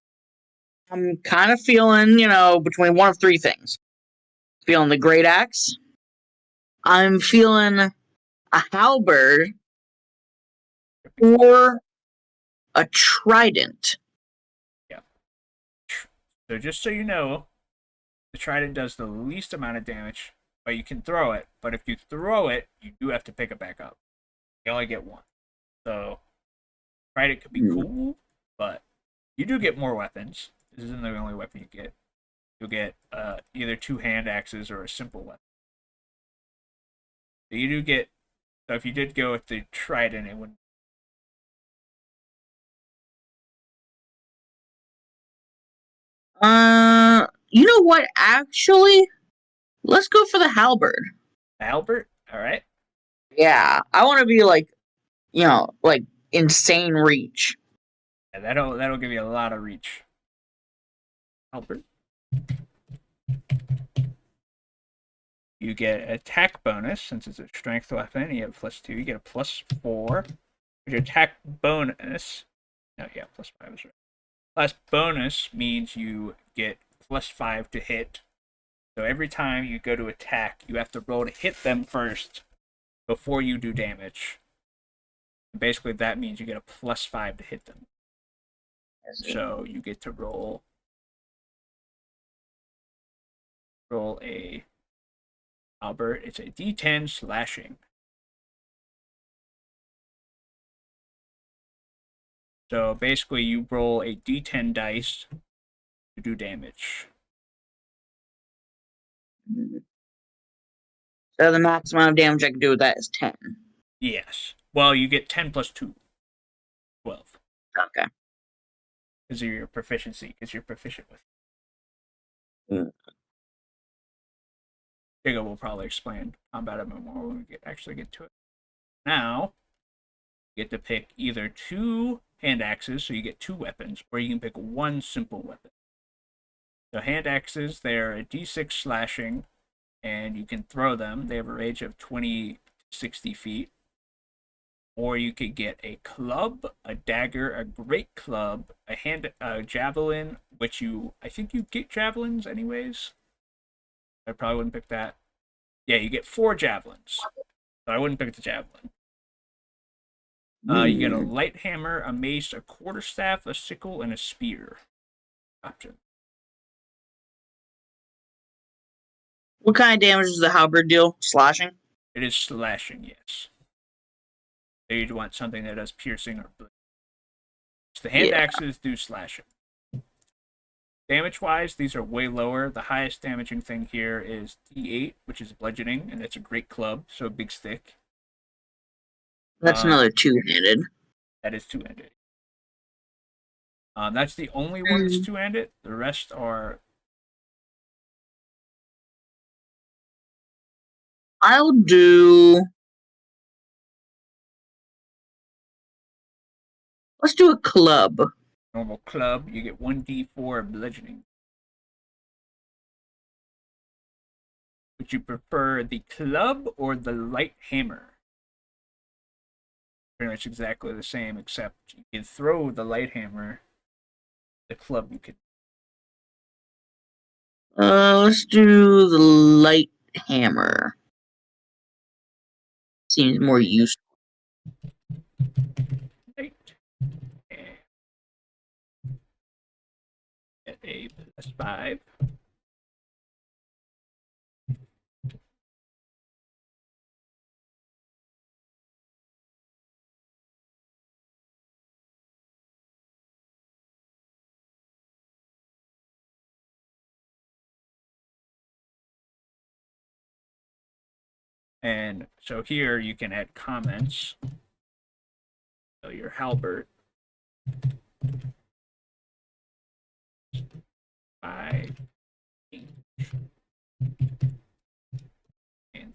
I'm kind of feeling, between one of three things. Feeling the great axe. I'm feeling a halberd or a trident. Yeah. So just so you know, the trident does the least amount of damage, but you can throw it. But if you throw it, you do have to pick it back up. You only get one. So trident could be Hmm. cool, but you do get more weapons. This isn't the only weapon you get. You'll get either two hand axes or a simple weapon. So you do get. So if you did go with the trident, it would. You know what? Actually, let's go for the halberd. Albert. All right. Yeah, I want to be like insane reach. Yeah, that'll give you a lot of reach. Albert. You get attack bonus since it's a strength weapon. You have +2. You get a +4. Your attack bonus. No, yeah, +5 is right. Plus bonus means you get +5 to hit. So every time you go to attack, you have to roll to hit them first before you do damage. And basically, that means you get a +5 to hit them. So you get to roll a Albert. It's a D10 slashing. So basically, you roll a D10 dice to do damage. So the max amount of damage I can do with that is 10. Yes. Well, you get 10 plus 2, 12. Okay. Because of your proficiency, because you're proficient with it. Mm. Jacob will probably explain combat a bit more when we actually get to it. Now, you get to pick either two hand axes, so you get two weapons, or you can pick one simple weapon. So hand axes, they're a d6 slashing, and you can throw them. They have a range of 20 to 60 feet. Or you could get a club, a dagger, a great club, a javelin, which I think you get javelins anyways. I probably wouldn't pick that. Yeah, you get 4 javelins. So I wouldn't pick the javelin. You get a light hammer, a mace, a quarterstaff, a sickle, and a spear. Option. What kind of damage does the halberd deal? Slashing? It is slashing, yes. So you'd want something that does piercing or bleed. So the hand axes do slashing. Damage wise, these are way lower. The highest damaging thing here is D8, which is bludgeoning, and it's a great club, so a big stick. That's another two-handed. That is two-handed. That's the only one that's two-handed. The rest are. I'll do. Let's do a club. Normal club. You get 1d4 bludgeoning. Would you prefer the club or the light hammer? Pretty much exactly the same, except you can throw the light hammer. The club you can. Let's do the light hammer. Seems more useful. Light. a +5. And so here you can add comments. So your halberd 5 and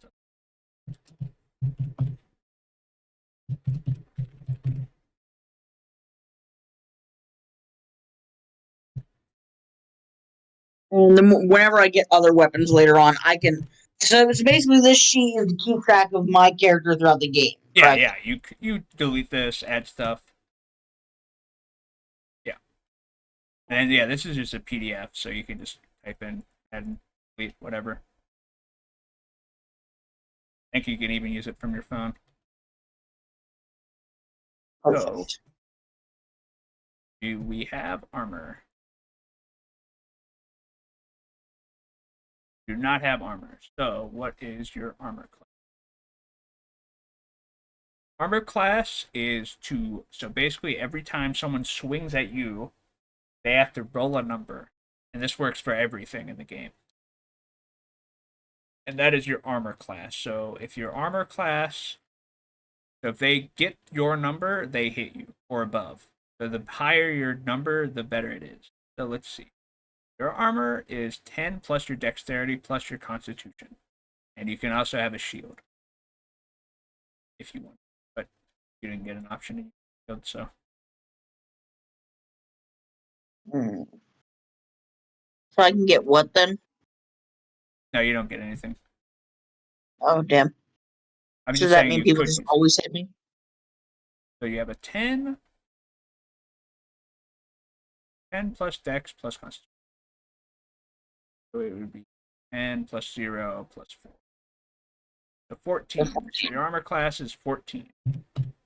And then whenever I get other weapons later on, I can. So it's basically this sheet is to keep track of my character throughout the game. yeah, Correct? yeah. You delete this, add stuff. Yeah, and yeah, this is just a PDF, so you can just type in and delete whatever. I think you can even use it from your phone. So, Perfect. do we have armor? Do not have armor. So, what is your armor class? Armor class is to, so basically every time someone swings at you, they have to roll a number. And this works for everything in the game. And that is your armor class. So, if your armor class, so if they get your number, they hit you or above. So, the higher your number, the better it is. So, let's see. Your armor is 10 plus your dexterity plus your constitution. And you can also have a shield if you want. But you didn't get an option in your shield, so. Hmm. So I can get what then? No, you don't get anything. Oh damn! I'm So does just that saying mean you people could just use it. always hit me? So you have a 10, 10 plus dex plus constitution. So it would be 10 plus 0 plus 4. So 14. So your armor class is 14.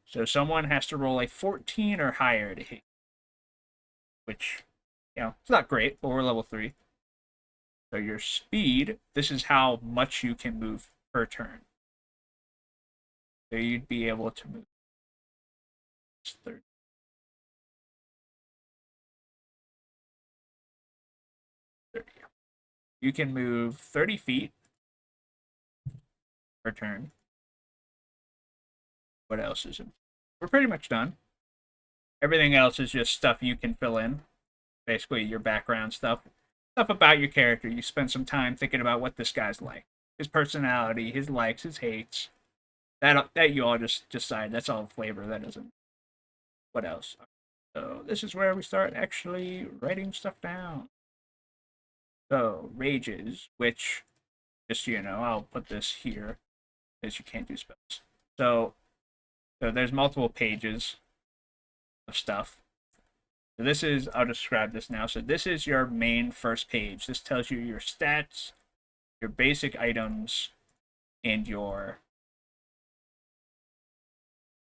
So someone has to roll a 14 or higher to hit, which, it's not great, but we're level 3. So your speed, this is how much you can move per turn. So you'd be able to move 30. You can move 30 feet per turn. What else is it? We're pretty much done. Everything else is just stuff you can fill in. Basically, your background stuff. Stuff about your character. You spend some time thinking about what this guy's like. His personality, his likes, his hates. That you all just decide. That's all flavor. That doesn't. What else? So this is where we start actually writing stuff down. So rages, which just so you know, I'll put this here because you can't do spells. So there's multiple pages of stuff. So this is, I'll describe this now. So this is your main first page. This tells you your stats, your basic items, and your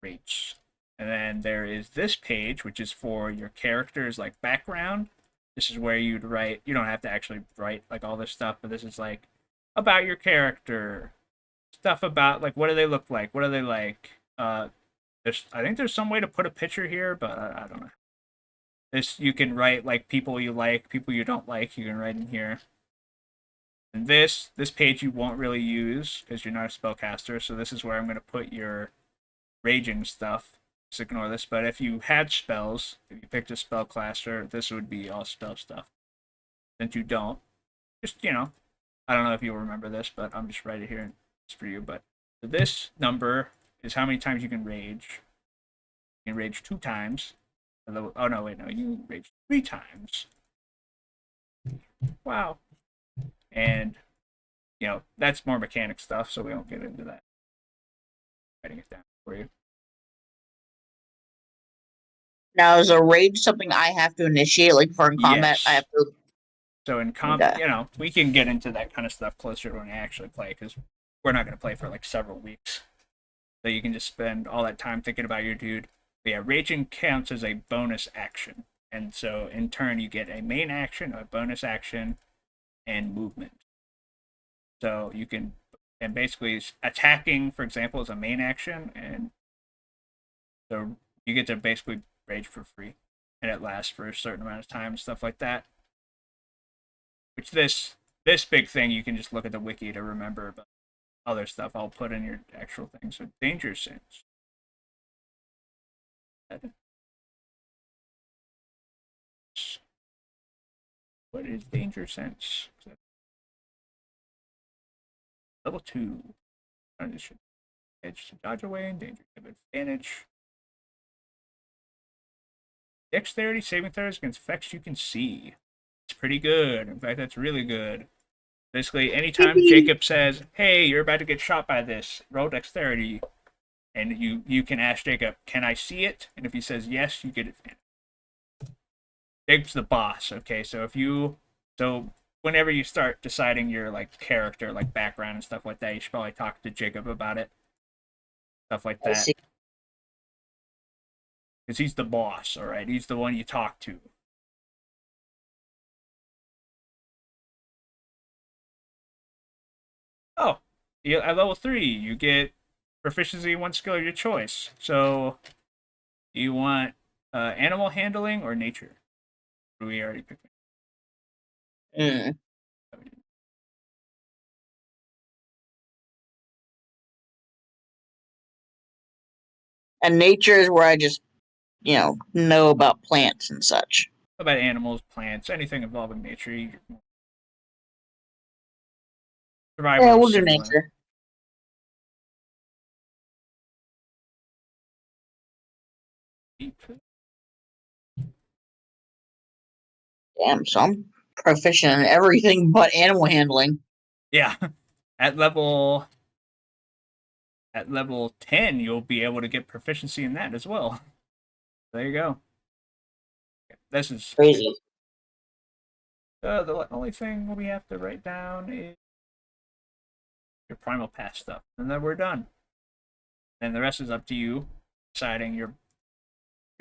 rates. And then there is this page, which is for your character's like background. This is where you'd write, you don't have to actually write like all this stuff, but this is like about your character. Stuff about like what do they look like? What are they like? I think there's some way to put a picture here, but I don't know. This you can write like people you like, people you don't like. You can write in here. And this page you won't really use because you're not a spellcaster. So this is where I'm going to put your raging stuff. Just ignore this. But if you had spells, if you picked a spellcaster, this would be all spell stuff. Since you don't, just I don't know if you'll remember this, but I'm just writing it here it's for you. But this number is how many times you can rage. You can rage 2 times. Oh no, wait, no, you rage 3 times. Wow. And that's more mechanic stuff, so we won't get into that. Writing it down for you. Now is a rage something I have to initiate, like for in combat? I Yes. have to. So in Okay. we can get into that kind of stuff closer to when I actually play, because we're not going to play for like several weeks. So you can just spend all that time thinking about your dude. But yeah, raging counts as a bonus action, And so in turn, you get a main action, a bonus action, and movement. So you can, and basically attacking, for example, is a main action, and so you get to basically rage for free, and it lasts for a certain amount of time and stuff like that. Which this big thing you can just look at the wiki to remember, but other stuff I'll put in your actual thing. So danger sense. What is danger sense? Level 2. Edge to dodge away and danger. Give advantage. Dexterity saving throws against effects you can see. It's pretty good. In fact, that's really good. Basically, anytime Jacob says, "Hey, you're about to get shot by this," roll dexterity, and you can ask Jacob, "Can I see it?" And if he says yes, you get advantage. Jacob's the boss. Okay, so whenever you start deciding your like character, like background and stuff like that, you should probably talk to Jacob about it, stuff like I that, see. because he's the boss. All right, he's the one you talk to. Oh, at level 3, you get proficiency in one skill of your choice. So, you want animal handling or nature? We already picked. Mm. And nature is where I just, know about plants and such. What about animals, plants, anything involving nature? Yeah, Survival is we'll do similar. nature. Damn, so I'm proficient in everything but animal handling. Yeah, at level 10, you'll be able to get proficiency in that as well. There you go. This is Crazy. the only thing we have to write down is your primal pass stuff, and then we're done. And the rest is up to you, deciding your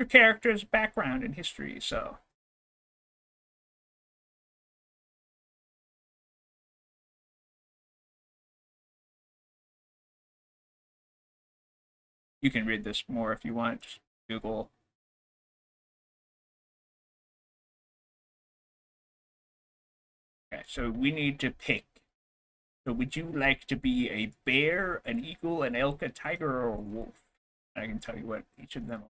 character's background and history. So you can read this more if you want. Just Google. Okay, so we need to pick. So would you like to be a bear, an eagle, an elk, a tiger, or a wolf? I can tell you what each of them are.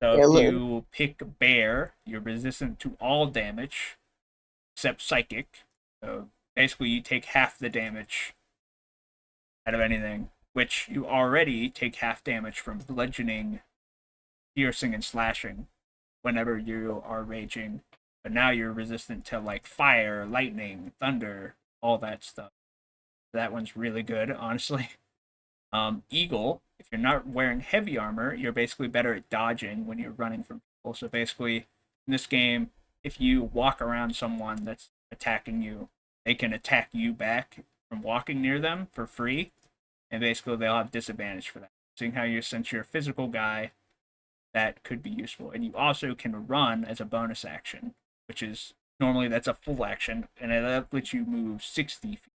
So Yeah, if look. you pick bear, you're resistant to all damage except psychic. So basically, you take half the damage out of anything, which you already take half damage from bludgeoning, piercing, and slashing whenever you are raging. But now you're resistant to like fire, lightning, thunder, all that stuff. That one's really good, honestly. Eagle, if you're not wearing heavy armor, you're basically better at dodging when you're running from people. So basically, in this game, if you walk around someone that's attacking you, they can attack you back from walking near them for free, and basically they'll have disadvantage for that. Seeing how since you're a physical guy, that could be useful. And you also can run as a bonus action, which is normally that's a full action, and it lets you move 60 feet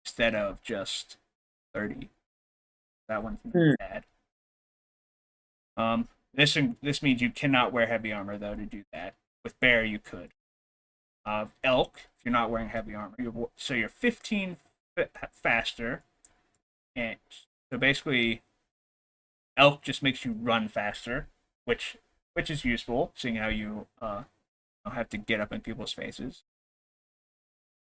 instead of just 30. That one's not Hmm. bad. This means you cannot wear heavy armor though to do that. With bear, you could. Elk, if you're not wearing heavy armor, so you're 15 faster, and so basically, elk just makes you run faster, which is useful, seeing how you don't have to get up in people's faces.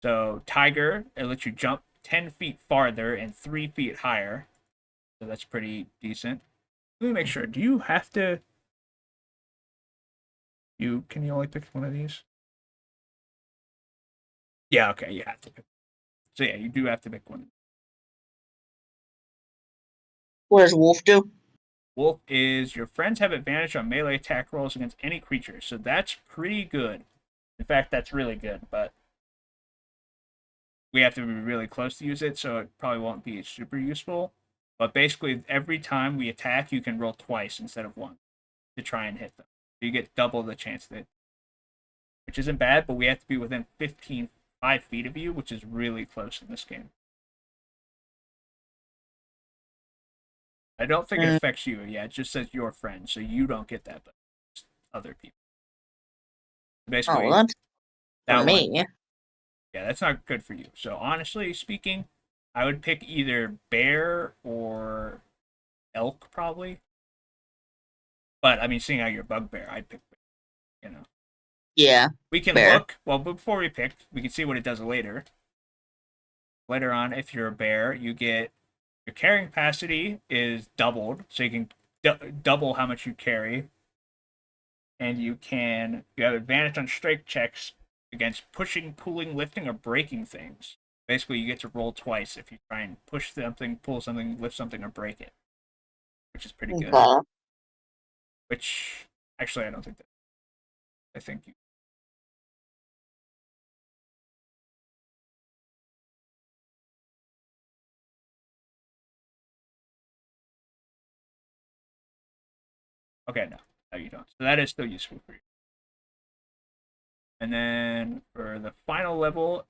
So tiger, it lets you jump 10 feet farther and 3 feet higher, so that's pretty decent. Let me make sure. Do you have to? Can you only pick one of these? Yeah, okay, you have to pick. So yeah, you do have to pick one. What does wolf do? Wolf is your friends have advantage on melee attack rolls against any creature, so that's pretty good. In fact, that's really good, but we have to be really close to use it, so it probably won't be super useful. But basically, every time we attack, you can roll twice instead of one to try and hit them. You get double the chance that, which isn't bad, but we have to be within 5 feet of you, which is really close in this game. I don't think it Mm. affects you. Yeah, it just says your friend, so you don't get that, but other people. Oh, well, Basically, that's for that one, me. yeah, that's not good for you. So honestly speaking, I would pick either bear or elk probably. But I mean, seeing how you're bugbear, I'd pick bear. You know, Yeah, we can bear. look. Well, before we pick, we can see what it does later. Later on, if you're a bear, you get your carrying capacity is doubled, so you can double how much you carry, and you have advantage on strength checks against pushing, pulling, lifting, or breaking things. Basically, you get to roll twice if you try and push something, pull something, lift something, or break it, which is pretty good. Okay. Which actually, I don't think that. I think you. Okay, no, you don't. So that is still useful for you. And then for the final level,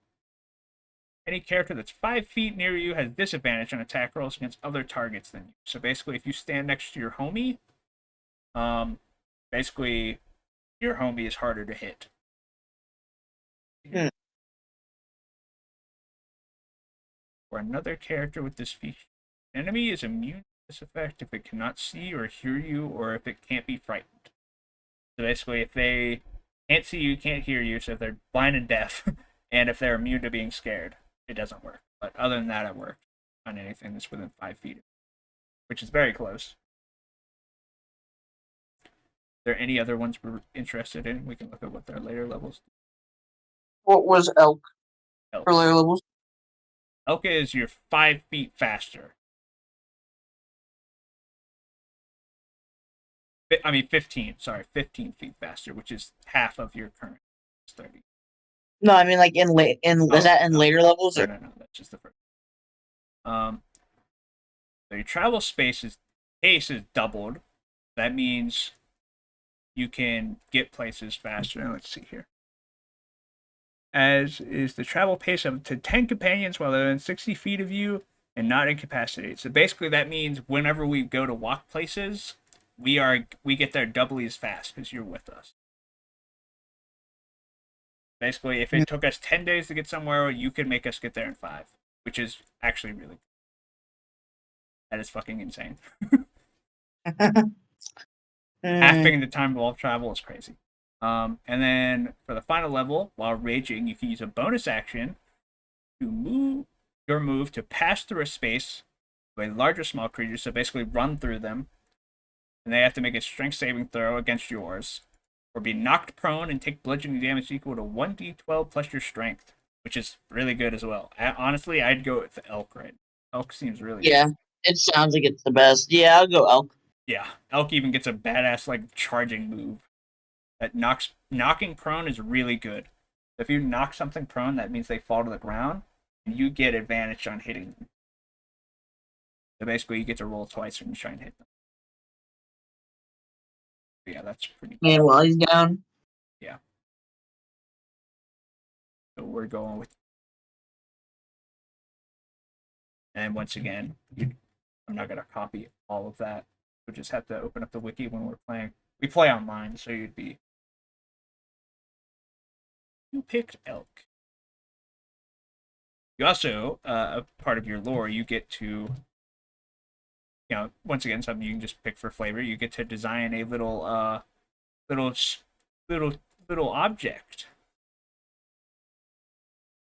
any character that's 5 feet near you has disadvantage on attack rolls against other targets than you. So basically, if you stand next to your homie, um, basically your homie is harder to hit. Hmm. For another character with this feature, enemy is immune to this effect if it cannot see or hear you, or if it can't be frightened. So basically, if they can't see you, can't hear you, so if they're blind and deaf, and if they're immune to being scared, it doesn't work. But other than that, it works on anything that's within 5 feet, which is very close. There any other ones we're interested in? We can look at what their later levels. What was elk for Elk. layer levels? Elk is you're 5 feet faster. I mean 15. Sorry, 15 feet faster, which is half of your current 30. No, I mean like is Oh that in no, later levels no, or? no, no. That's just the first. Um, so your travel pace is doubled. That means you can get places faster. Now let's see here. As is the travel pace of to 10 companions while they're in 60 feet of you and not incapacitated. So basically, that means whenever we go to walk places, we get there doubly as fast because you're with us. Basically, if it took us 10 days to get somewhere, you can make us get there in 5, which is actually really that is fucking insane. Hmm. Halving the time of all travel is crazy. And then for the final level, while raging, you can use a bonus action to move to pass through a space with a large or small creature, so basically run through them, and they have to make a strength saving throw against yours, or be knocked prone and take bludgeoning damage equal to 1d12 plus your strength, which is really good as well. Honestly, I'd go with the elk right. Elk seems really good. Yeah, it sounds like it's the best. Yeah, I'll go elk. Yeah, elk even gets a badass like charging move that knocking prone is really good. If you knock something prone, that means they fall to the ground, and you get advantage on hitting them. So basically, you get to roll twice when you try and hit them. But yeah, that's pretty cool. And while he's down. Yeah. So we're going with, and once again, I'm not gonna copy all of that. We just have to open up the wiki when we're playing. We play online, so you picked elk. You also, a part of your lore, you get to, once again, something you can just pick for flavor. You get to design a little, little, little object,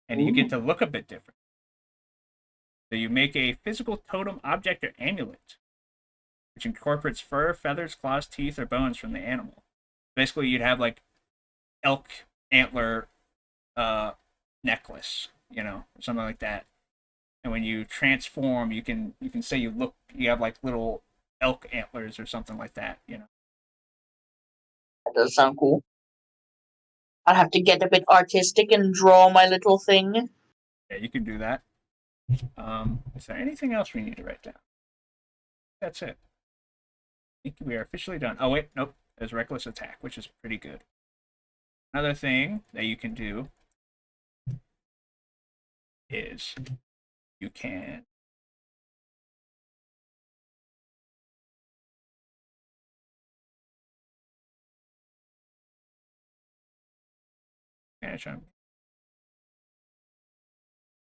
and you get Ooh. to look a bit different. So you make a physical totem object or amulet, which incorporates fur, feathers, claws, teeth, or bones from the animal. Basically, you'd have like elk antler necklace, or something like that. And when you transform, you can say you have like little elk antlers or something like that. That does sound cool. I'll have to get a bit artistic and draw my little thing. Yeah, you can do that. Is there anything else we need to write down? That's it. I think we are officially done. Oh wait, nope. as reckless attack, which is pretty good. Another thing that you can do is you can manage on.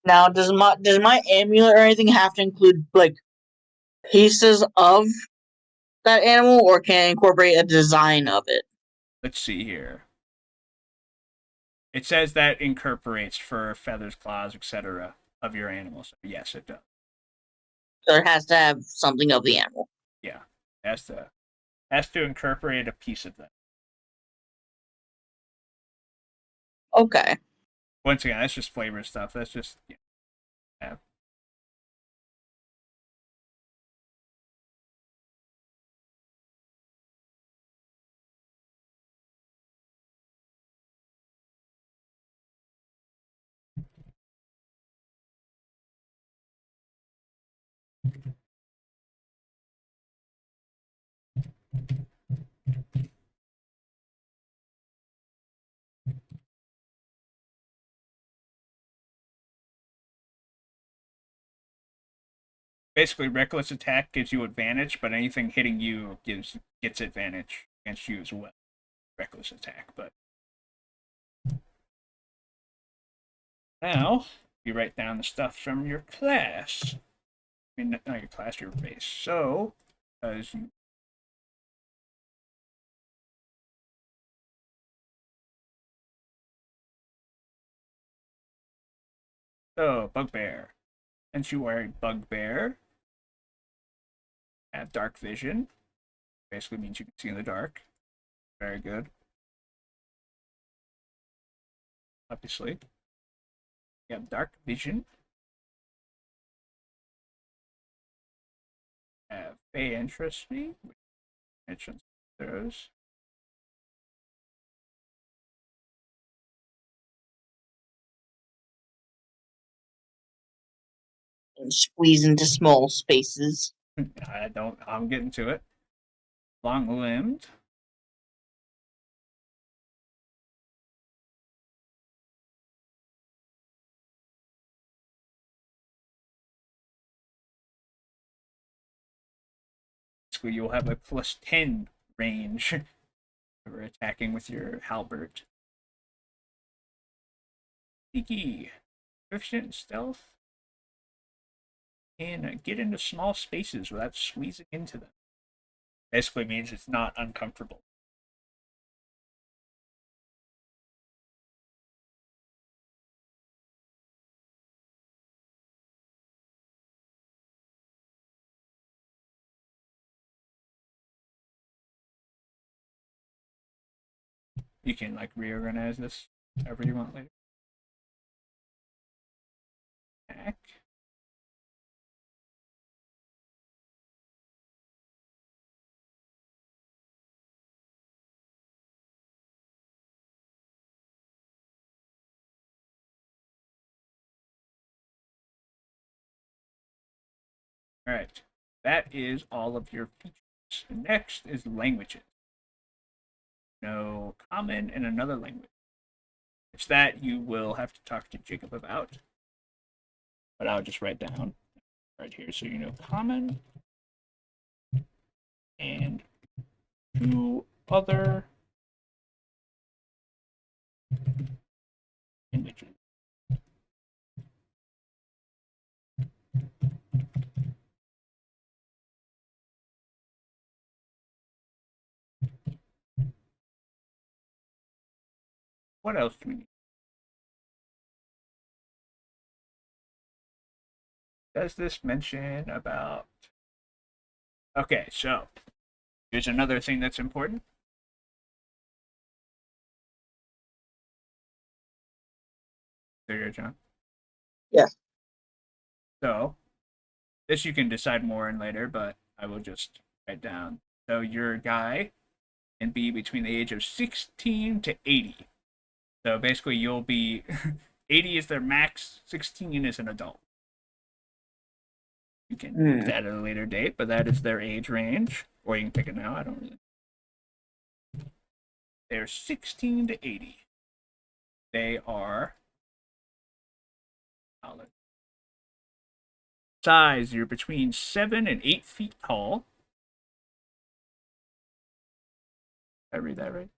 Now, does my amulet or anything have to include like pieces of that animal, or can it incorporate a design of it? Let's see here. It says that incorporates fur, feathers, claws, etc. of your animal. So yes, it does. So it has to have something of the animal. Yeah, has to incorporate a piece of that. Okay. Once again, that's just flavor stuff. That's just yeah. Basically, reckless attack gives you advantage, but anything hitting you gets advantage against you as well. Reckless attack, but now you write down the stuff from your class. I mean, not your class, your base. So, as you bugbear. Since you are a bugbear, have dark vision. Basically means you can see in the dark. Very good. Obviously, you have dark vision. Have Fey Entropy, which mentions those. And squeeze into small spaces. I'm getting to it. Long limbed. Basically, you'll have a +10 range for attacking with your halberd. Sneaky. Proficient stealth. And get into small spaces without squeezing into them. Basically means it's not uncomfortable. You can like reorganize this however you want later. Attack. Alright. That is all of your features. Next is languages. No common in another language. It's that you will have to talk to Jacob about. But I'll just write down right here so you know common and two other languages. What else do we need? Does this mention about... Okay, so here's another thing that's important. There, John. Yeah. So this you can decide more in later, but I will just write down. So your guy can be between the age of 16 to 80. So basically, you'll be 80 is their max, 16 is an adult. You can pick that at a later date, but that is their age range, or you can pick it now. I don't really. They're 16 to 80. They are size. You're between 7 and 8 feet tall. Did I read that right?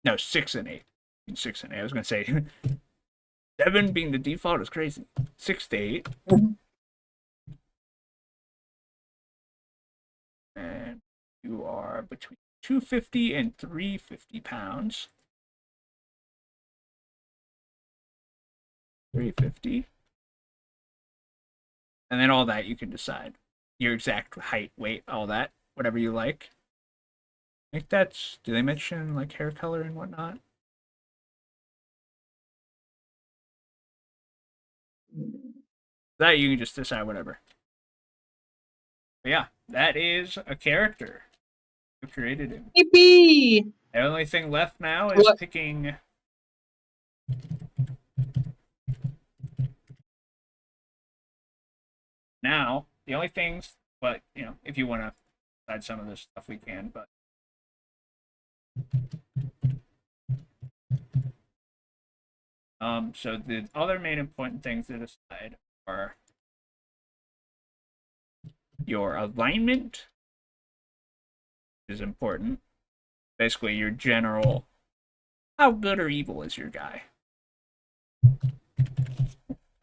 No, 6 and 8. 6 and 8. I was gonna say 7 being the default is crazy. 6 to 8. And you are between 250 and 350 pounds. 350. And then all that you can decide. Your exact height, weight, all that, whatever you like. I think that's. Do they mention like hair color and whatnot? That you can just decide whatever. But yeah, that is a character. You created him. Yippee! The only thing left now is What? picking. Now, the only things, but you know, if you want to decide some of this stuff, we can. But so the other main important things to decide are your alignment is important. Basically, your general, how good or evil is your guy?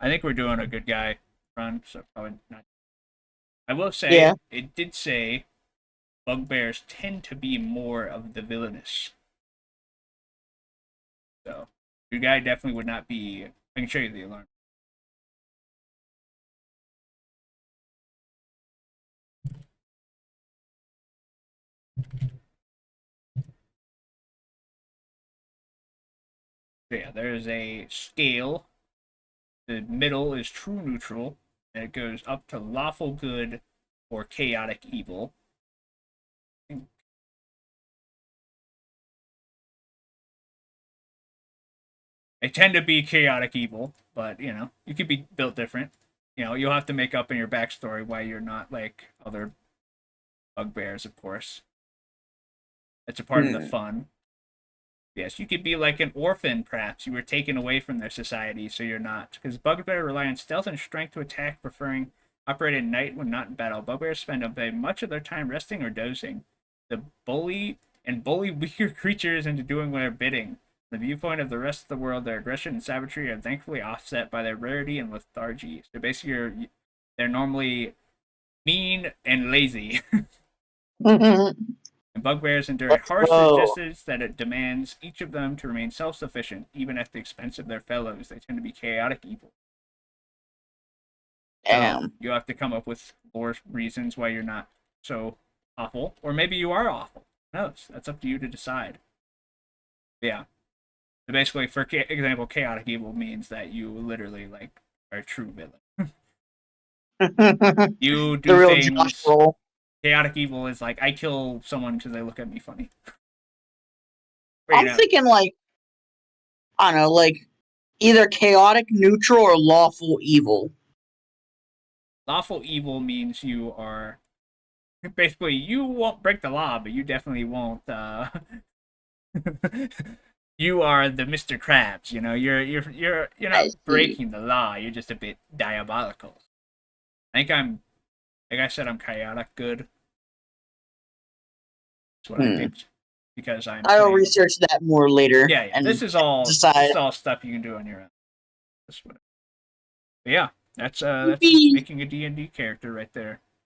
I think we're doing a good guy run, so probably not. I will say, Yeah. it did say bugbears tend to be more of the villainous. So, your guy definitely would not be. I can show you the alarm. So yeah, there's a scale. The middle is true neutral, and it goes up to lawful good or chaotic evil. They tend to be chaotic evil, but you know, you could be built different. You know, you'll have to make up in your backstory why you're not like other bugbears, of course. It's a part of the fun. Yes, you could be like an orphan, perhaps. You were taken away from their society, so you're not. Because bugbear rely on stealth and strength to attack, preferring operate at night when not in battle. Bugbears spend much of their time resting or dozing. The bully weaker creatures into doing their bidding. The viewpoint of the rest of the world, their aggression and savagery are thankfully offset by their rarity and lethargy. So basically, they're normally mean and lazy. And bugbears endure Let's harsh go. existence that it demands each of them to remain self-sufficient, even at the expense of their fellows. They tend to be chaotic evil. So Damn. you have to come up with more reasons why you're not so awful, or maybe you are awful. Who knows? That's up to you to decide. Yeah. So basically, for example, chaotic evil means that you literally like are a true villain. You The do real Josh things. roll. Chaotic evil is like I kill someone because they look at me funny. Or, you I'm know, thinking like I don't know, like either chaotic neutral or lawful evil. lawful evil means you are basically you won't break the law, but you definitely won't. You are the Mr. Krabs. You know, you're I not see. breaking the law. You're just a bit diabolical. I think I'm, like I said, I'm chaotic good. That's what I Hmm. picked because I'm I'll playing. research that more later Yeah, yeah. and This decide. is all stuff you can do on your own. But yeah, that's Yippee! making a D&D character right there.